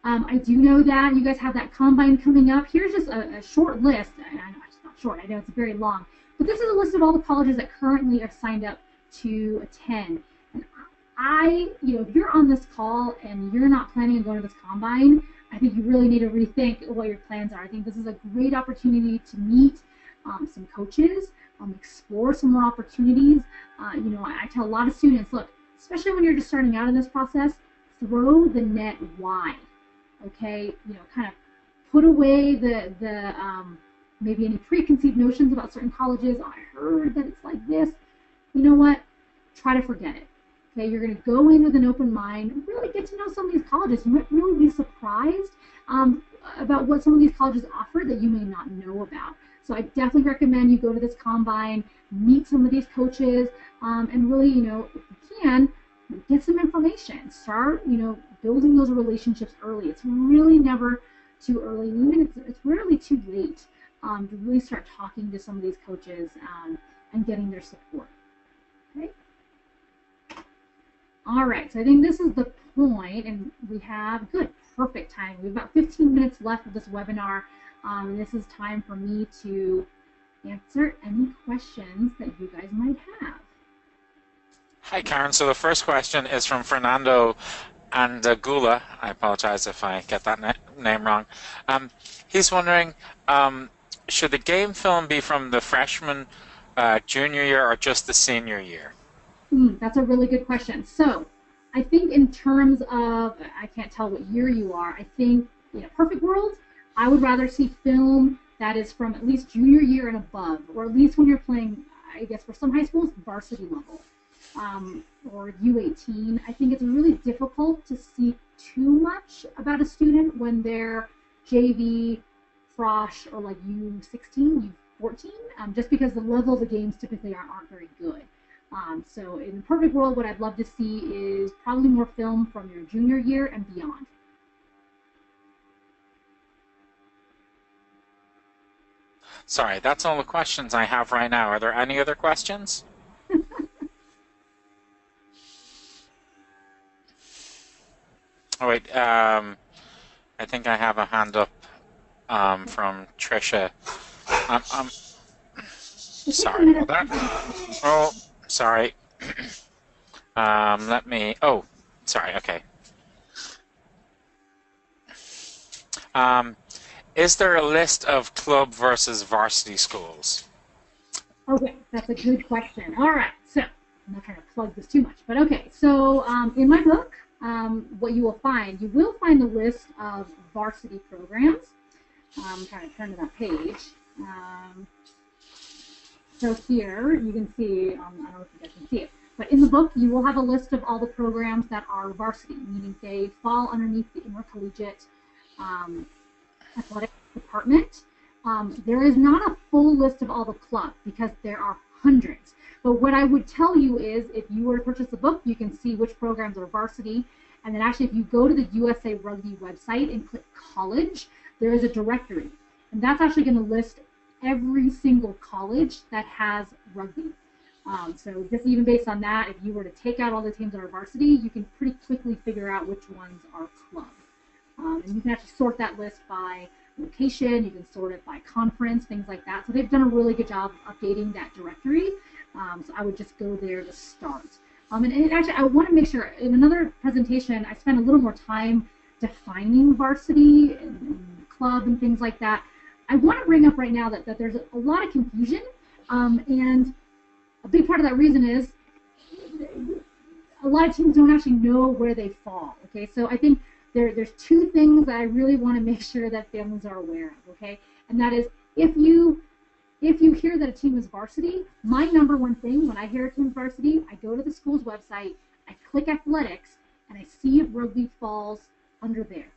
I do know that you guys have that combine coming up. Here's just a short list. I know it's not short, I know it's very long, but this is a list of all the colleges that currently are signed up to attend. And if you're on this call and you're not planning on going to this combine, I think you really need to rethink what your plans are. I think this is a great opportunity to meet some coaches, explore some more opportunities. I tell a lot of students, look, especially when you're just starting out in this process, throw the net wide. Okay, kind of put away the maybe any preconceived notions about certain colleges. Oh, I heard that it's like this. You know what? Try to forget it. Okay, you're going to go in with an open mind, really get to know some of these colleges. You might really be surprised about what some of these colleges offer that you may not know about. So I definitely recommend you go to this combine, meet some of these coaches, and really, if you can, get some information. Start, building those relationships early. It's really never too early, even it's rarely too late to really start talking to some of these coaches and getting their support. Okay. All right, so I think this is the point, and we have perfect time. We have about 15 minutes left of this webinar, and this is time for me to answer any questions that you guys might have. Hi, Karen. So the first question is from Fernando Andagula. I apologize if I get that name wrong. He's wondering, should the game film be from the freshman, junior year, or just the senior year? That's a really good question. So I think in terms of, I can't tell what year you are, I think, perfect world, I would rather see film that is from at least junior year and above, or at least when you're playing, I guess for some high schools, varsity level. Or U18. I think it's really difficult to see too much about a student when they're JV, frosh, or like U16, U14, just because the level of the games typically aren't very good. So in the perfect world, what I'd love to see is probably more film from your junior year and beyond. Sorry, that's all the questions I have right now. Are there any other questions? Oh, wait, I think I have a hand up from Trisha. I'm It takes a sorry about minute. that. Oh, sorry. Let me. Oh, sorry. Okay. Um, is there a list of club versus varsity schools? Okay, that's a good question. All right, so I'm not trying to plug this too much, but okay. So in my book, what you will find a list of varsity programs. I'm trying to turn to that page. Um, so here you can see, I don't know if you guys can see it, but in the book you will have a list of all the programs that are varsity, meaning they fall underneath the intercollegiate um, athletic department. There is not a full list of all the clubs because there are hundreds. But what I would tell you is if you were to purchase the book, you can see which programs are varsity. And then actually, if you go to the USA Rugby website and click college, there is a directory. And that's actually going to list every single college that has rugby. So just even based on that, if you were to take out all the teams that are varsity, you can pretty quickly figure out which ones are club. And you can actually sort that list by location, you can sort it by conference, things like that. So they've done a really good job of updating that directory. So I would just go there to start. And actually, I want to make sure in another presentation, I spent a little more time defining varsity and club and things like that. I want to bring up right now that there's a lot of confusion. And a big part of that reason is a lot of teams don't actually know where they fall. Okay, so I think there's two things that I really want to make sure that families are aware of. Okay, and that is if you hear that a team is varsity, my number one thing when I hear a team is varsity, I go to the school's website, I click athletics, and I see if rugby falls under there.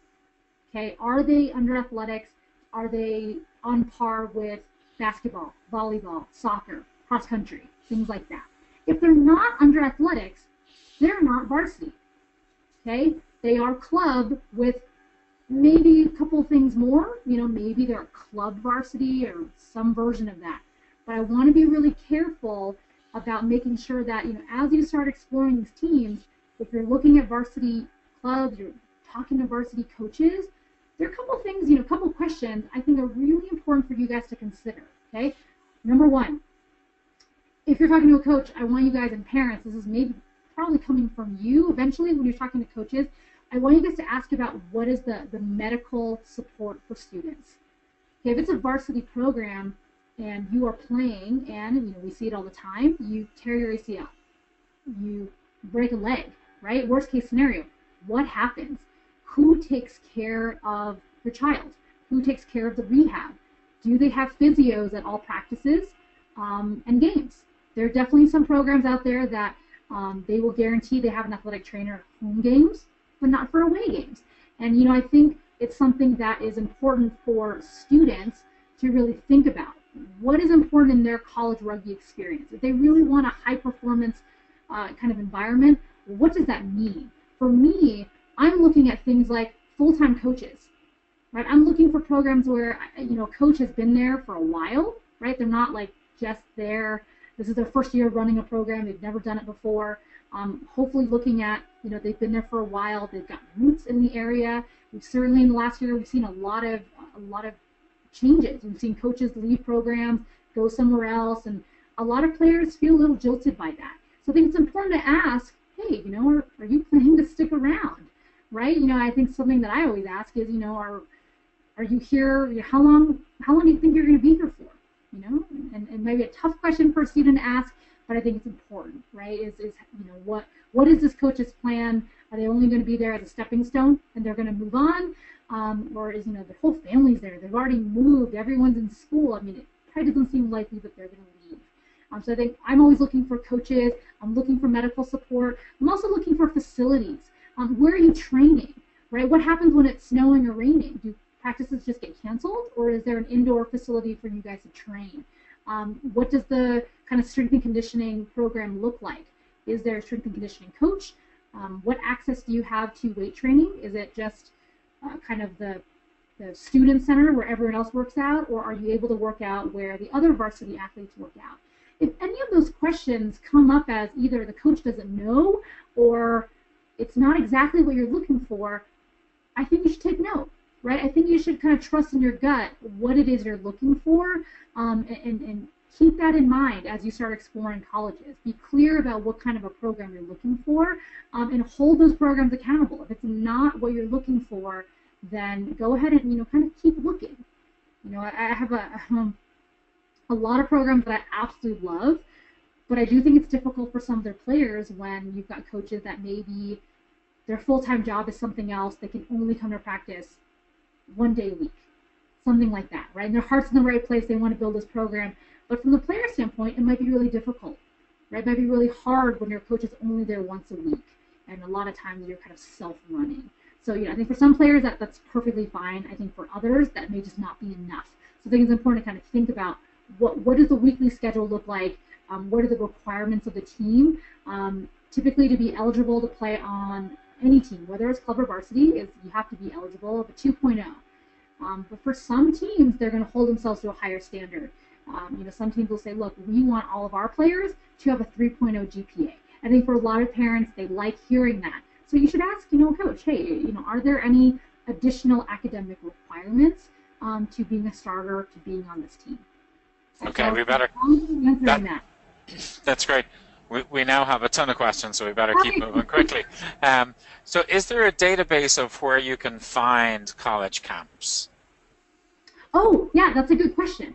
Okay, are they under athletics? Are they on par with basketball, volleyball, soccer, cross country, things like that? If they're not under athletics, they're not varsity. Okay, they are club with maybe a couple things more. Maybe they're club varsity or some version of that. But I want to be really careful about making sure that, as you start exploring these teams, if you're looking at varsity clubs, you're talking to varsity coaches, there are a couple things, a couple questions I think are really important for you guys to consider. Okay, number one, if you're talking to a coach, I want you guys and parents, this is maybe probably coming from you eventually when you're talking to coaches, I want you guys to ask about what is the medical support for students. Okay, if it's a varsity program and you are playing and we see it all the time, you tear your ACL, you break a leg, right? Worst case scenario, what happens? Who takes care of your child? Who takes care of the rehab? Do they have physios at all practices and games? There are definitely some programs out there that they will guarantee they have an athletic trainer at home games, but not for away games. And I think it's something that is important for students to really think about. What is important in their college rugby experience? If they really want a high performance kind of environment, what does that mean? For me, I'm looking at things like full-time coaches, right? I'm looking for programs where a coach has been there for a while, right? They're not like just there. This is their first year running a program. They've never done it before. Hopefully looking at, they've been there for a while. They've got roots in the area. We've certainly in the last year, we've seen a lot of changes. We've seen coaches leave programs, go somewhere else, and a lot of players feel a little jilted by that. So I think it's important to ask, hey, are you planning to stick around, right? I think something that I always ask is, are you here? How long do you think you're going to be here for? And maybe a tough question for a student to ask, but I think it's important, right? Is what is this coach's plan? Are they only going to be there as a stepping stone and they're going to move on? Or is, the whole family's there? They've already moved. Everyone's in school. I mean, it probably doesn't seem likely that they're going to leave. So I think I'm always looking for coaches. I'm looking for medical support. I'm also looking for facilities. Where are you training, right? What happens when it's snowing or raining? Do practices just get canceled, or is there an indoor facility for you guys to train? What does the kind of strength and conditioning program look like? Is there a strength and conditioning coach? What access do you have to weight training? Is it just kind of the the student center where everyone else works out, or are you able to work out where the other varsity athletes work out? If any of those questions come up as either the coach doesn't know or it's not exactly what you're looking for, I think you should take note, right? I think you should kind of trust in your gut what it is you're looking for, and keep that in mind as you start exploring colleges. Be clear about what kind of a program you're looking for, and hold those programs accountable. If it's not what you're looking for, then go ahead and kind of keep looking. I have a lot of programs that I absolutely love, but I do think it's difficult for some of their players when you've got coaches that maybe their full-time job is something else. They can only come to practice one day a week, something like that, right? And their heart's in the right place. They want to build this program. But from the player standpoint, it might be really difficult, right? It might be really hard when your coach is only there once a week, and a lot of times you're kind of self-running. So, I think for some players that's perfectly fine. I think for others, that may just not be enough. So I think it's important to kind of think about what does the weekly schedule look like? What are the requirements of the team? Typically, to be eligible to play on any team, whether it's club or varsity, you have to be eligible of a 2.0. But for some teams, they're going to hold themselves to a higher standard. Some teams will say, look, we want all of our players to have a 3.0 GPA. I think for a lot of parents, they like hearing that. So you should ask, coach, hey, are there any additional academic requirements to being a starter, to being on this team? Okay, we better. That's great. We now have a ton of questions, so we better keep moving quickly. So is there a database of where you can find college camps? Oh, yeah, that's a good question.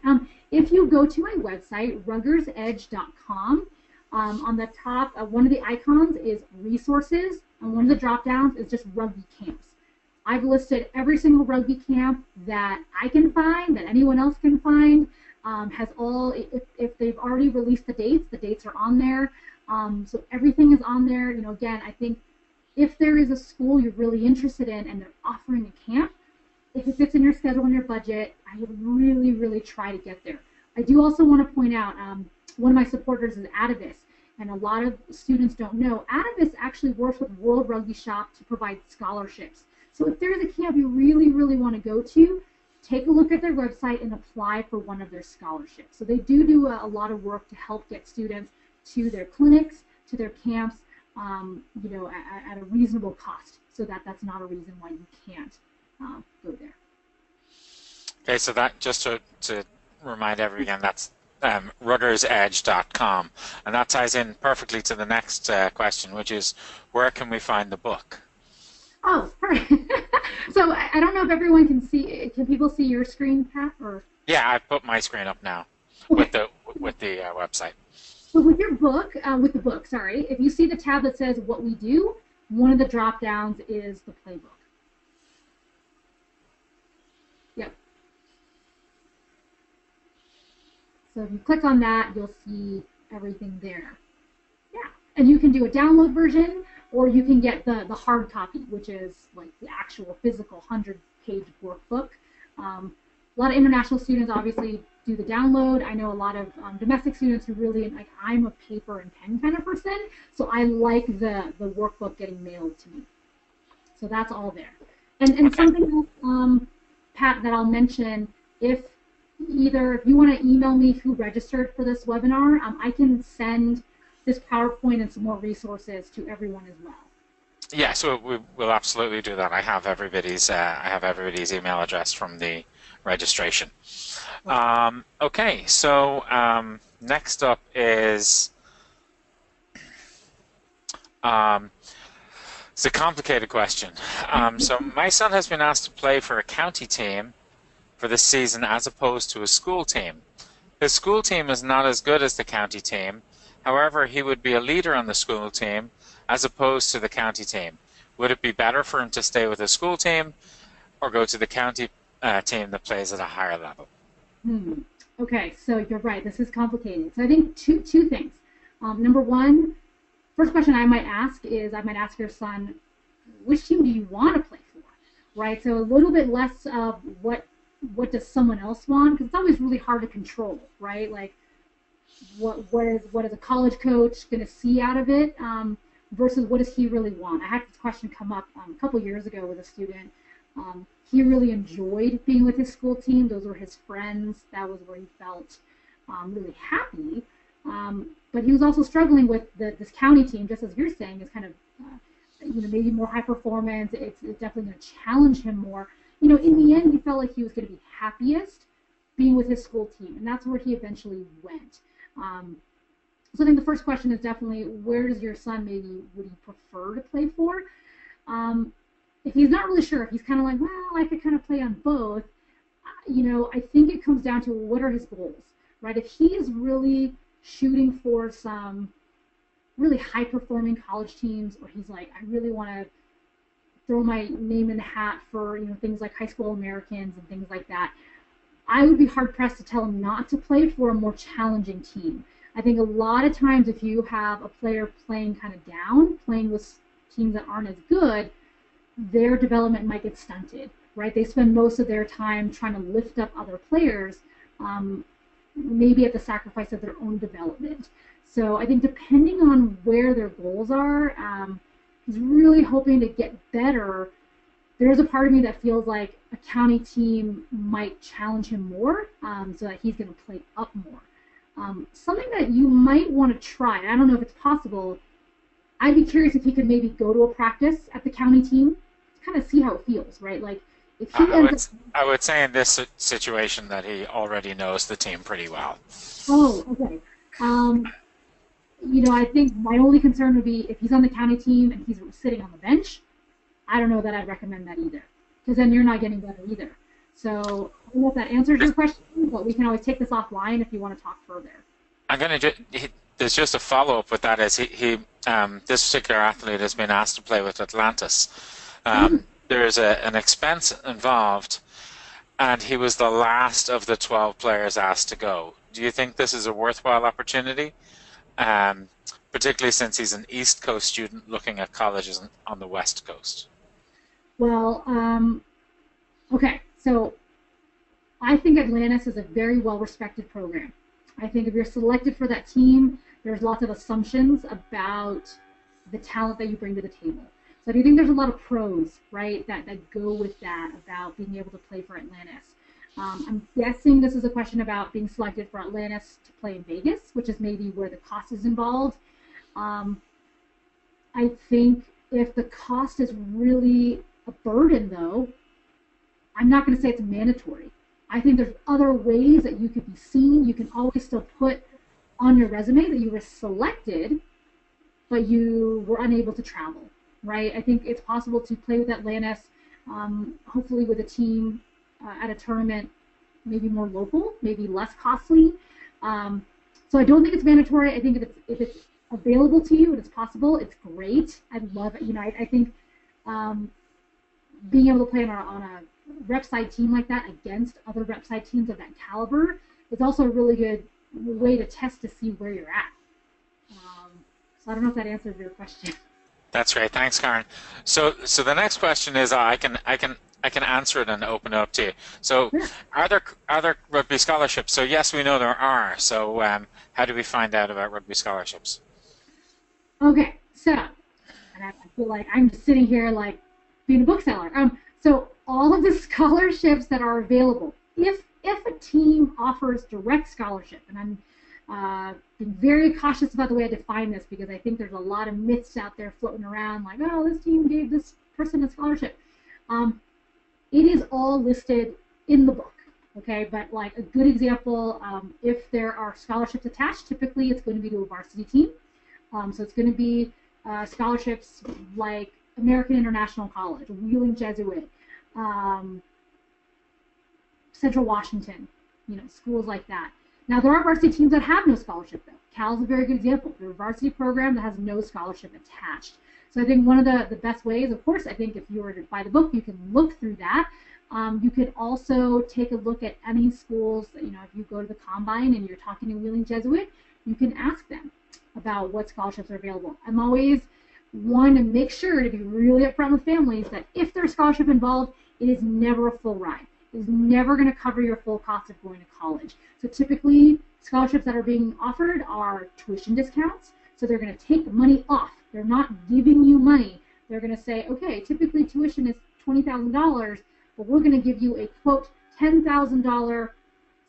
If you go to my website, ruggersedge.com, on the top, one of the icons is resources, and one of the drop downs is just rugby camps. I've listed every single rugby camp that I can find, that anyone else can find. If they've already released the dates are on there. So everything is on there. Again, I think if there is a school you're really interested in and they're offering a camp, if it fits in your schedule and your budget, I would really, really try to get there. I do also want to point out, one of my supporters is Atavis, and a lot of students don't know, Atavis actually works with World Rugby Shop to provide scholarships. So if there's a camp you really, really want to go to, take a look at their website and apply for one of their scholarships. So they do a lot of work to help get students to their clinics, to their camps, at a reasonable cost. So that's not a reason why you can't go there. Okay, so that, just to remind everyone again, that's ruggersedge.com. And that ties in perfectly to the next question, which is, where can we find the book? Oh, right. So I don't know if everyone can see. Can people see your screen, Pat? Or yeah, I put my screen up now, okay, with the website. So with your book, if you see the tab that says "What We Do," one of the drop downs is the playbook. Yep. So if you click on that, you'll see everything there. Yeah, and you can do a download version, or you can get the hard copy, which is like the actual physical 100-page workbook. A lot of international students obviously do the download. I know a lot of domestic students who really, like, I'm a paper and pen kind of person, so I like the workbook getting mailed to me. So that's all there. And something else, Pat, that I'll mention, if you want to email me who registered for this webinar, I can send this PowerPoint and some more resources to everyone as well. Yeah, so we'll absolutely do that. I have everybody's email address from the registration. Okay, so next up is it's a complicated question. So my son has been asked to play for a county team for this season as opposed to a school team. His school team is not as good as the county team. However, he would be a leader on the school team as opposed to the county team. Would it be better for him to stay with his school team or go to the county team that plays at a higher level? Okay, so you're right. This is complicated. So I think two things. Number one, first question I might ask your son, which team do you want to play for? Right? So a little bit less of what does someone else want, because it's always really hard to control, right? Like, what is a college coach going to see out of it versus what does he really want? I had this question come up a couple years ago with a student. he really enjoyed being with his school team. Those were his friends. That was where he felt really happy. But he was also struggling with this county team, just as you're saying, is kind of maybe more high performance. It's definitely going to challenge him more. In the end, he felt like he was going to be happiest being with his school team, and that's where he eventually went. So I think the first question is definitely, where does your son maybe would he prefer to play for? If he's not really sure, if he's kind of like, well, I could kind of play on both, I think it comes down to what are his goals, right? If he is really shooting for some really high-performing college teams, or he's like, I really want to throw my name in the hat for things like high school Americans and things like that, I would be hard-pressed to tell him not to play for a more challenging team. I think a lot of times if you have a player playing kind of down, playing with teams that aren't as good, their development might get stunted, right? They spend most of their time trying to lift up other players, maybe at the sacrifice of their own development. So I think depending on where their goals are, he's really hoping to get better. There's a part of me that feels like a county team might challenge him more, so that he's going to play up more. Something that you might want to try, I don't know if it's possible, I'd be curious if he could maybe go to a practice at the county team to kind of see how it feels, right? Like, if he I would say in this situation that he already knows the team pretty well. Oh, okay. I think my only concern would be if he's on the county team and he's sitting on the bench, I don't know that I'd recommend that either, because then you're not getting better either. So I don't know if that answers your question, but we can always take this offline if you want to talk further. There's just a follow-up with that. Is this particular athlete has been asked to play with Atlantis. There is an expense involved, and he was the last of the 12 players asked to go. Do you think this is a worthwhile opportunity, particularly since he's an East Coast student looking at colleges on the West Coast? Well, okay, so I think Atlantis is a very well-respected program. I think if you're selected for that team, there's lots of assumptions about the talent that you bring to the table. So I do think there's a lot of pros, right, that go with that, about being able to play for Atlantis. I'm guessing this is a question about being selected for Atlantis to play in Vegas, which is maybe where the cost is involved. I think if the cost is really a burden, though, I'm not going to say it's mandatory. I think there's other ways that you could be seen. You can always still put on your resume that you were selected, but you were unable to travel, right? I think it's possible to play with Atlantis, hopefully with a team at a tournament, maybe more local, maybe less costly. So I don't think it's mandatory. I think if it's available to you and it's possible, it's great. I'd love it. I think being able to play on a rep side team like that against other rep side teams of that caliber is also a really good way to test to see where you're at. So I don't know if that answers your question. That's great. Thanks, Karen. So the next question is I can answer it and open it up to you. So Sure. Are there rugby scholarships? So yes, we know there are. So how do we find out about rugby scholarships? Okay, so, and I feel like I'm just sitting here like being a bookseller. So all of the scholarships that are available, if a team offers direct scholarship, and I'm being very cautious about the way I define this because I think there's a lot of myths out there floating around like, oh, this team gave this person a scholarship. It is all listed in the book, okay? But like a good example, if there are scholarships attached, typically it's going to be to a varsity team. So it's going to be scholarships like American International College, Wheeling Jesuit, Central Washington, schools like that. Now, there are varsity teams that have no scholarship, though. Cal's a very good example. They're a varsity program that has no scholarship attached. So I think one of the best ways, of course, I think if you were to buy the book, you can look through that. You could also take a look at any schools, if you go to the Combine and you're talking to Wheeling Jesuit, you can ask them about what scholarships are available. I'm always one to make sure to be really upfront with families that if there's scholarship involved, it is never a full ride. It is never going to cover your full cost of going to college. So typically, scholarships that are being offered are tuition discounts. So they're going to take money off. They're not giving you money. They're going to say, okay, typically tuition is $20,000, but we're going to give you a, quote, $10,000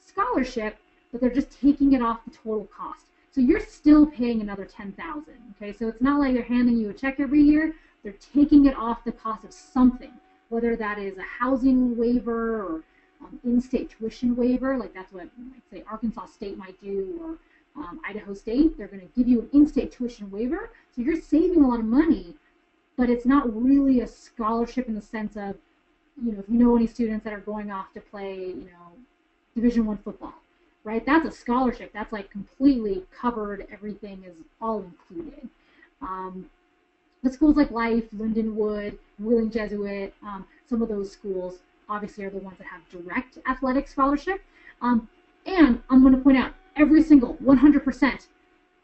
scholarship, but they're just taking it off the total cost. So you're still paying another $10,000. Okay, so it's not like they're handing you a check every year. They're taking it off the cost of something, whether that is a housing waiver or in-state tuition waiver, like that's what, like, say, Arkansas State might do, or Idaho State. They're going to give you an in-state tuition waiver, so you're saving a lot of money, but it's not really a scholarship in the sense of, you know, if you know any students that are going off to play, you know, Division I football, right? That's a scholarship. That's like completely covered. Everything is all included. But schools like Life, Lindenwood, Wheeling Jesuit, some of those schools obviously are the ones that have direct athletic scholarship. And I'm going to point out every single 100%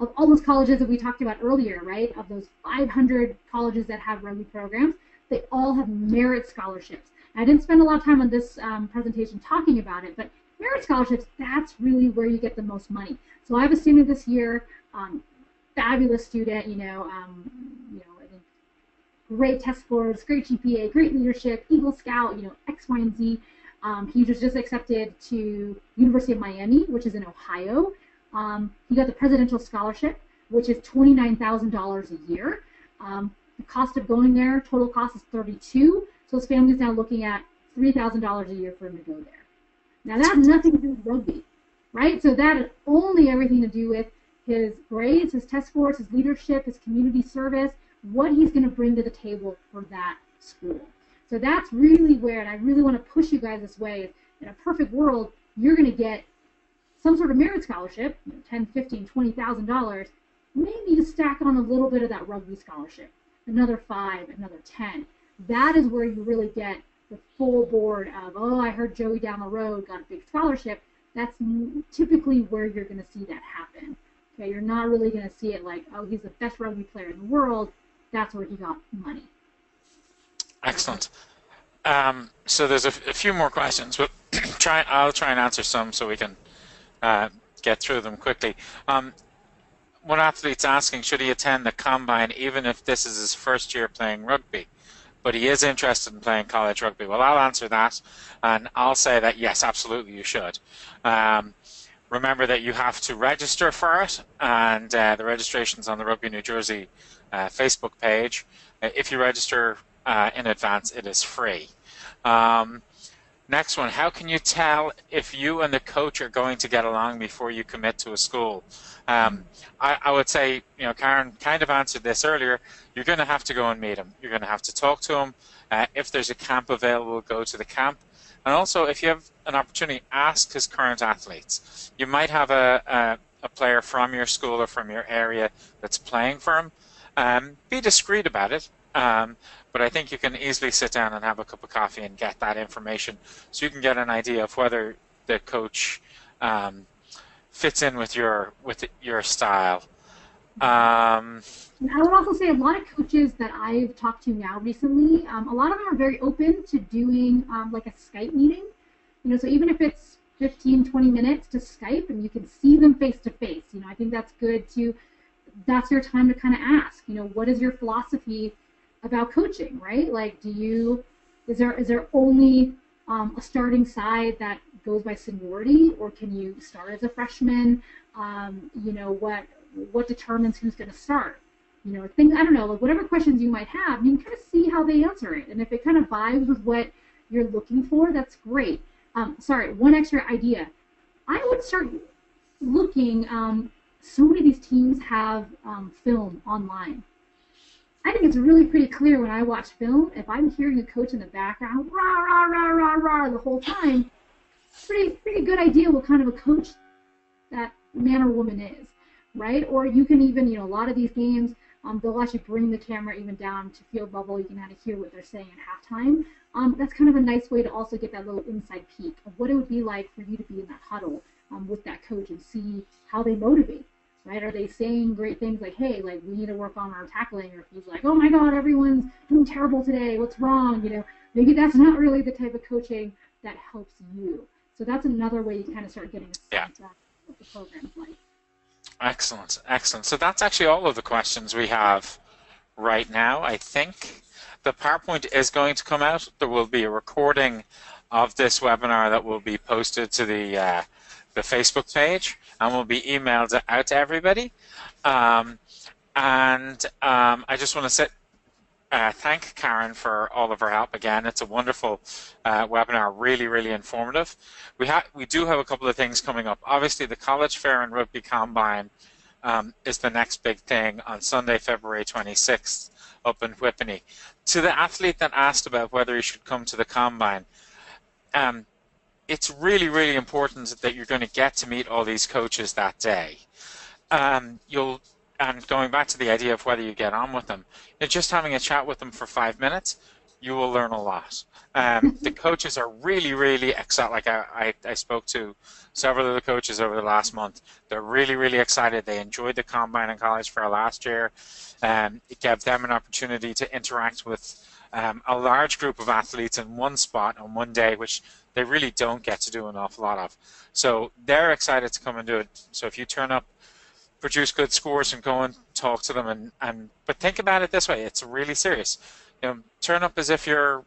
of all those colleges that we talked about earlier, right? Of those 500 colleges that have rugby programs, they all have merit scholarships. And I didn't spend a lot of time on this presentation talking about it, but merit scholarships, that's really where you get the most money. So I have a student this year, fabulous student, you know, I think great test scores, great GPA, great leadership, Eagle Scout, you know, X, Y, and Z. He was just accepted to University of Miami, which is in Ohio. He got the presidential scholarship, which is $29,000 a year. The cost of going there, total cost is $32,000. So his family's now looking at $3,000 a year for him to go there. Now that has nothing to do with rugby, right? So that is only everything to do with his grades, his test scores, his leadership, his community service, what he's going to bring to the table for that school. So that's really where, and I really want to push you guys this way, in a perfect world, you're going to get some sort of merit scholarship, you know, $10,000, $15,000, $20,000, maybe to stack on a little bit of that rugby scholarship, another $5,000, another $10,000. That is where you really get the full board of, oh, I heard Joey down the road got a big scholarship. That's typically where you're going to see that happen. Okay, you're not really going to see it like, oh, he's the best rugby player in the world. That's where he got money. Excellent. So there's a few more questions, but I'll try and answer some so we can get through them quickly. One athlete's asking, should he attend the combine even if this is his first year playing rugby? But he is interested in playing college rugby. Well, I'll answer that, and I'll say that yes, absolutely you should. Remember that you have to register for it, and the registration's on the Rugby New Jersey Facebook page. If you register in advance, it is free. Next one, how can you tell if you and the coach are going to get along before you commit to a school? I would say, you know, Karen kind of answered this earlier. You're going to have to go and meet him. You're going to have to talk to him. If there's a camp available, go to the camp. And also, if you have an opportunity, ask his current athletes. You might have a player from your school or from your area that's playing for him. Be discreet about it. But I think you can easily sit down and have a cup of coffee and get that information so you can get an idea of whether the coach fits in with your style. I would also say a lot of coaches that I've talked to now recently, a lot of them are very open to doing like a Skype meeting. You know, so even if it's 15, 20 minutes to Skype and you can see them face to face, you know, I think that's good to, that's your time to kind of ask, you know, what is your philosophy about coaching, right? Like, is there only a starting side that goes by seniority, or can you start as a freshman? You know, what determines who's going to start? You know, I don't know, like whatever questions you might have, you can kind of see how they answer it. And if it kind of vibes with what you're looking for, that's great. Sorry, one extra idea. I would start looking, so many of these teams have film online. I think it's really pretty clear when I watch film, if I'm hearing a coach in the background, rah, rah, rah, rah, rah, the whole time, pretty good idea what kind of a coach that man or woman is, right? Or you can even, you know, a lot of these games, they'll actually bring the camera even down to field level. You can kind of hear what they're saying at halftime. That's kind of a nice way to also get that little inside peek of what it would be like for you to be in that huddle with that coach and see how they motivate. Right? Are they saying great things like, hey, like we need to work on our tackling, or if he's like, oh my God, everyone's doing terrible today, what's wrong? You know, maybe that's not really the type of coaching that helps you. So that's another way you kind of start getting a sense of what the program's like. Excellent, excellent. So that's actually all of the questions we have right now, I think. the PowerPoint is going to come out. There will be a recording of this webinar that will be posted to the Facebook page and will be emailed out to everybody. I just want to thank Karen for all of her help again. It's a wonderful webinar, really, really informative. We do have a couple of things coming up. Obviously, the College Fair and Rugby Combine is the next big thing on Sunday, February 26th up in Whippany. To the athlete that asked about whether he should come to the Combine, it's really, really important that you're going to get to meet all these coaches that day. And going back to the idea of whether you get on with them, just having a chat with them for 5 minutes, you will learn a lot. The coaches are really, really excited. Like I spoke to several of the coaches over the last month. They're really, really excited. They enjoyed the Combine and College Fair last year. It gave them an opportunity to interact with a large group of athletes in one spot on one day, which they really don't get to do an awful lot of. So they're excited to come and do it. So if you turn up, produce good scores and go and talk to them, but think about it this way, it's really serious. Turn up as if you're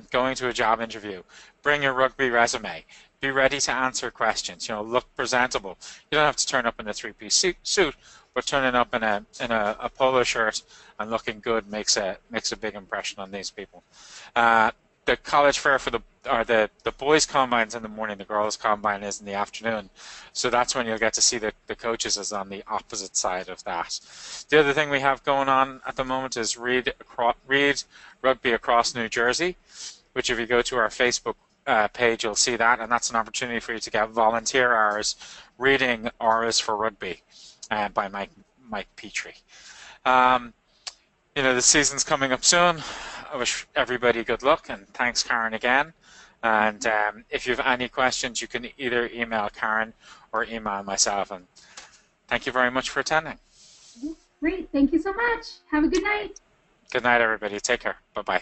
going to a job interview. Bring your rugby resume. Be ready to answer questions. Look presentable. You don't have to turn up in a three-piece suit, but turning up in a polo shirt and looking good makes a big impression on these people. The College Fair for the boys' combines in the morning, the girls' combine is in the afternoon. So that's when you'll get to see the coaches is on the opposite side of that. The other thing we have going on at the moment is Read Rugby Across New Jersey, which if you go to our Facebook page, you'll see that, and that's an opportunity for you to get volunteer hours reading Auras for Rugby by Mike Petrie. The season's coming up soon. I wish everybody good luck, and thanks, Karen, again. And if you have any questions, you can either email Karen or email myself. And thank you very much for attending. Great. Thank you so much. Have a good night. Good night, everybody. Take care. Bye-bye.